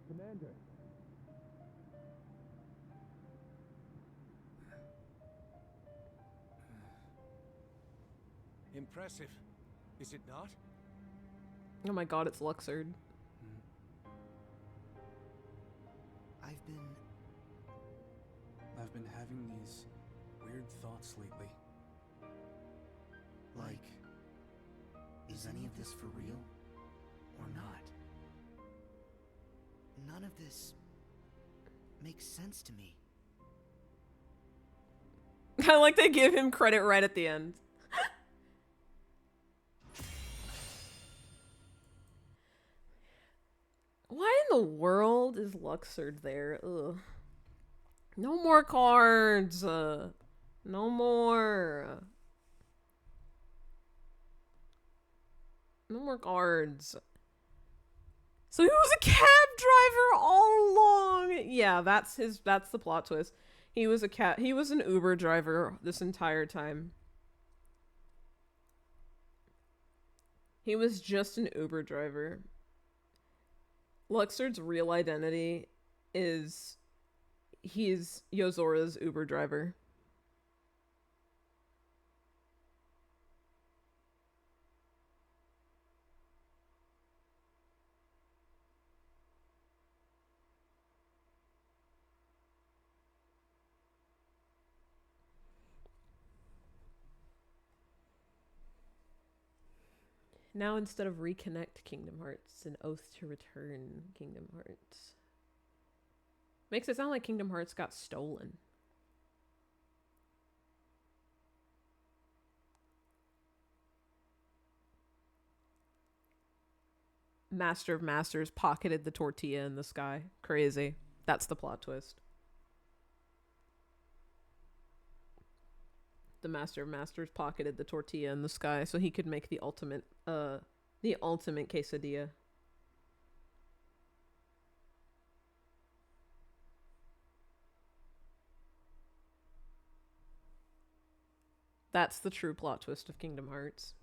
Commander. Impressive, is it not? Oh my god, it's Luxord. I've been having these weird thoughts lately. Like, is any of this for real? Or not? None of this makes sense to me. I like they give him credit right at the end. Why in the world is Luxord there? Ugh. No more cards. No more. No more cards. So he was a cab driver all along. Yeah, that's the plot twist. He was an Uber driver this entire time. He was just an Uber driver. Luxord's real identity is he's Yozora's Uber driver. Now instead of reconnect Kingdom Hearts, it's an oath to return Kingdom Hearts. Makes it sound like Kingdom Hearts got stolen. Master of Masters pocketed the tortilla in the sky. Crazy. That's the plot twist. The Master of Masters pocketed the tortilla in the sky so he could make the ultimate quesadilla. That's the true plot twist of Kingdom Hearts.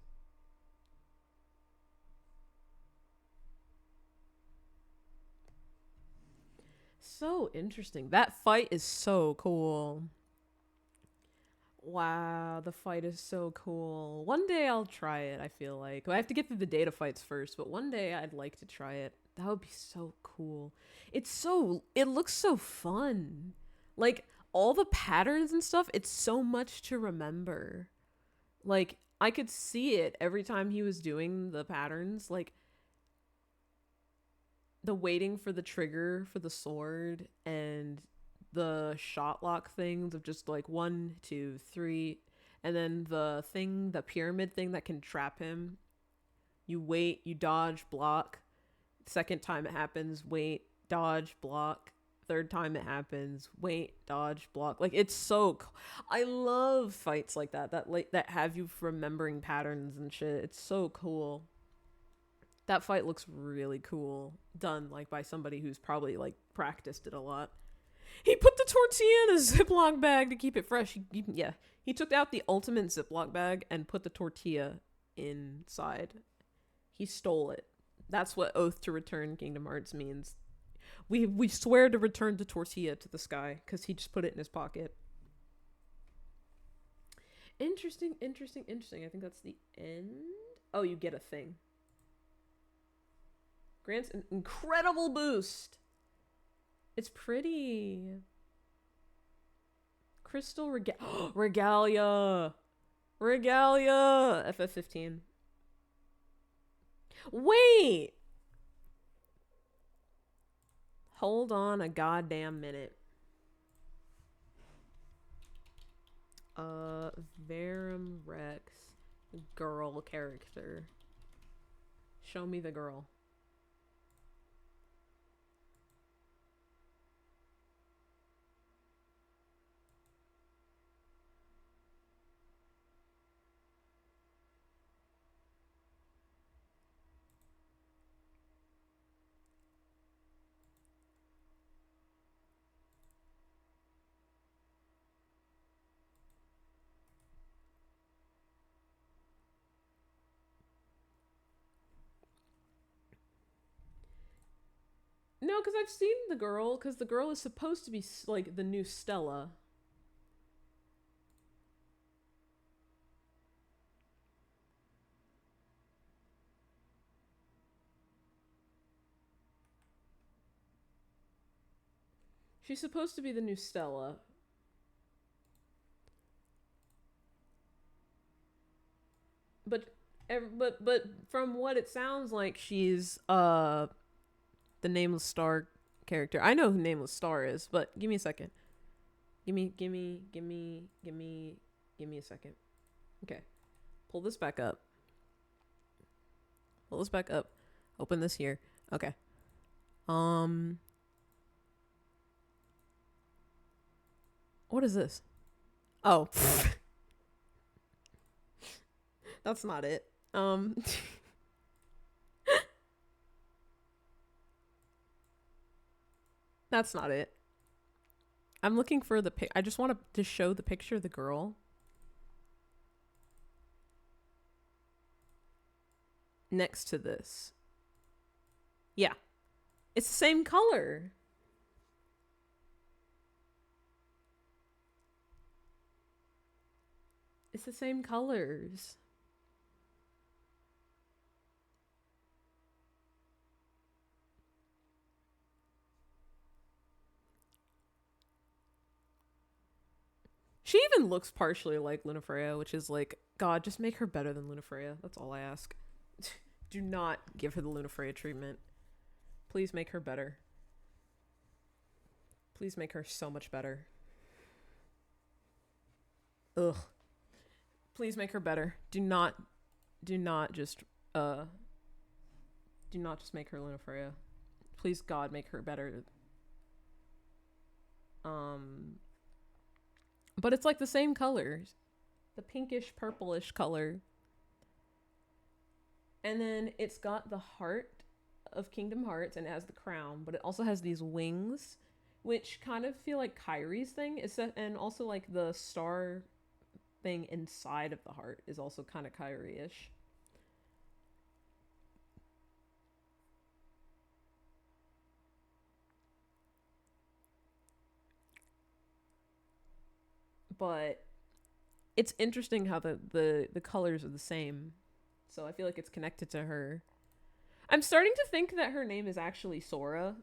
So interesting. That fight is so cool. Wow, the fight is so cool. One day I'll try it, I feel like. I have to get through the data fights first, but one day I'd like to try it. That would be so cool. It looks so fun. Like, all the patterns and stuff, it's so much to remember. Like, I could see it every time he was doing the patterns, like, the waiting for the trigger for the sword and the shot lock things of just like 1, 2, 3, and then the pyramid thing that can trap him. You wait, you dodge, block. Second time it happens, wait, dodge, block. Third time it happens, wait, dodge, block. Like, it's so I love fights like that that have you remembering patterns and shit. It's so cool. That fight looks really cool, done like by somebody who's probably like practiced it a lot. He put the tortilla in a Ziploc bag to keep it fresh. He took out the ultimate Ziploc bag and put the tortilla inside. He stole it. That's what oath to return Kingdom Hearts means. We swear to return the tortilla to the sky because he just put it in his pocket. Interesting. I think that's the end. Oh, you get a thing. Grants an incredible boost. It's pretty. Crystal Regalia. FF15. Wait. Hold on a goddamn minute. Verum Rex. Girl character. Show me the girl. No, because I've seen the girl, because the girl is supposed to be, like, the new Stella. She's supposed to be the new Stella. But from what it sounds like, she's, the Nameless Star character. I know who Nameless Star is, but give me a second. Give me a second. Okay. Pull this back up. Open this here. Okay. What is this? Oh. That's not it. That's not it. I'm looking for the I just want to show the picture of the girl. Next to this. Yeah. It's the same color. It's the same colors. She even looks partially like Lunafreya, which is like, God, just make her better than Lunafreya. That's all I ask. Do not give her the Lunafreya treatment. Please make her better. Please make her so much better. Ugh. Please make her better. Do not just make her Lunafreya. Please, God, make her better. But it's like the same colors. The pinkish, purplish color. And then it's got the heart of Kingdom Hearts and it has the crown, but it also has these wings, which kind of feel like Kyrie's thing. And also like the star thing inside of the heart is also kind of Kyrie-ish. But it's interesting how the colors are the same. So I feel like it's connected to her. I'm starting to think that her name is actually Sora.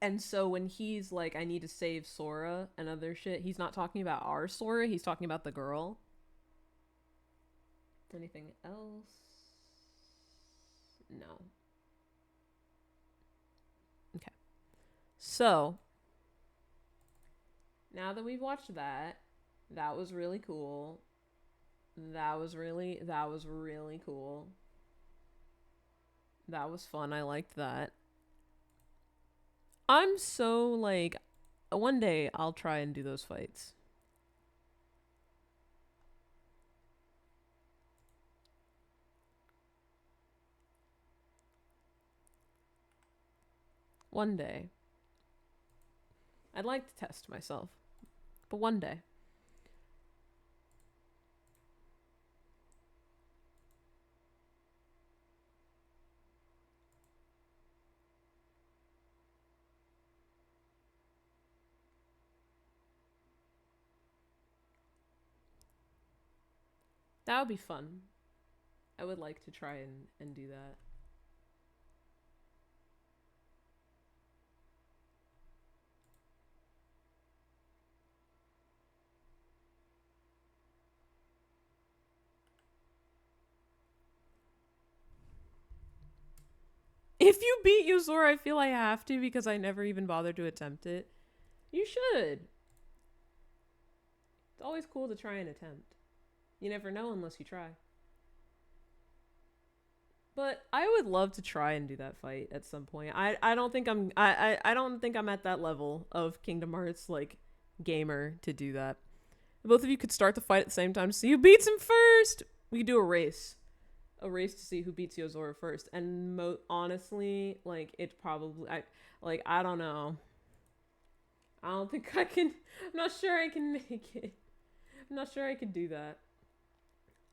And so when he's like, I need to save Sora and other shit, he's not talking about our Sora, he's talking about the girl. Anything else? No. Okay. So, now that we've watched that, that was really cool. That was really cool. That was fun. I liked that. I'm so like, one day I'll try and do those fights. One day. I'd like to test myself, but one day. That would be fun. I would like to try and do that. If you beat YOZORA, I feel I have to because I never even bothered to attempt it. You should. It's always cool to try and attempt. You never know unless you try. But I would love to try and do that fight at some point. I don't think I'm at that level of Kingdom Hearts like gamer to do that. Both of you could start the fight at the same time to see who beats him first. We could do a race. A race to see who beats YOZORA first. And honestly, like it's probably I don't know. I don't think I can. I'm not sure I can make it. I'm not sure I can do that.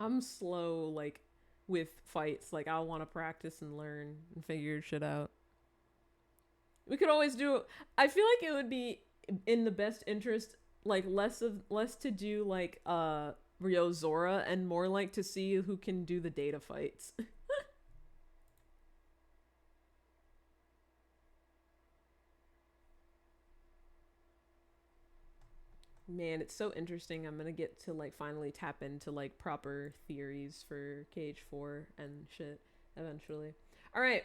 I'm slow, like, with fights. Like, I want to practice and learn and figure shit out. We could always do... I feel like it would be in the best interest, like, less to do, like, YOZORA and more, like, to see who can do the data fights. Man, it's so interesting. I'm gonna get to like finally tap into like proper theories for KH4 and shit eventually. All right.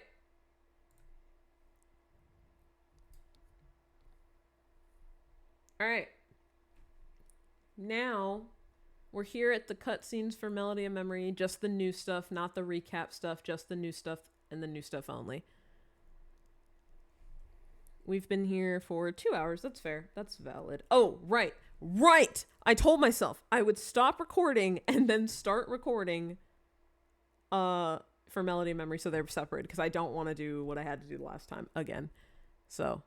All right. Now we're here at the cutscenes for Melody of Memory, just the new stuff, not the recap stuff, just the new stuff and the new stuff only. We've been here for 2 hours. That's fair. That's valid. Oh, right. Right! I told myself I would stop recording and then start recording for Melody of Memory so they're separated because I don't want to do what I had to do last time again. So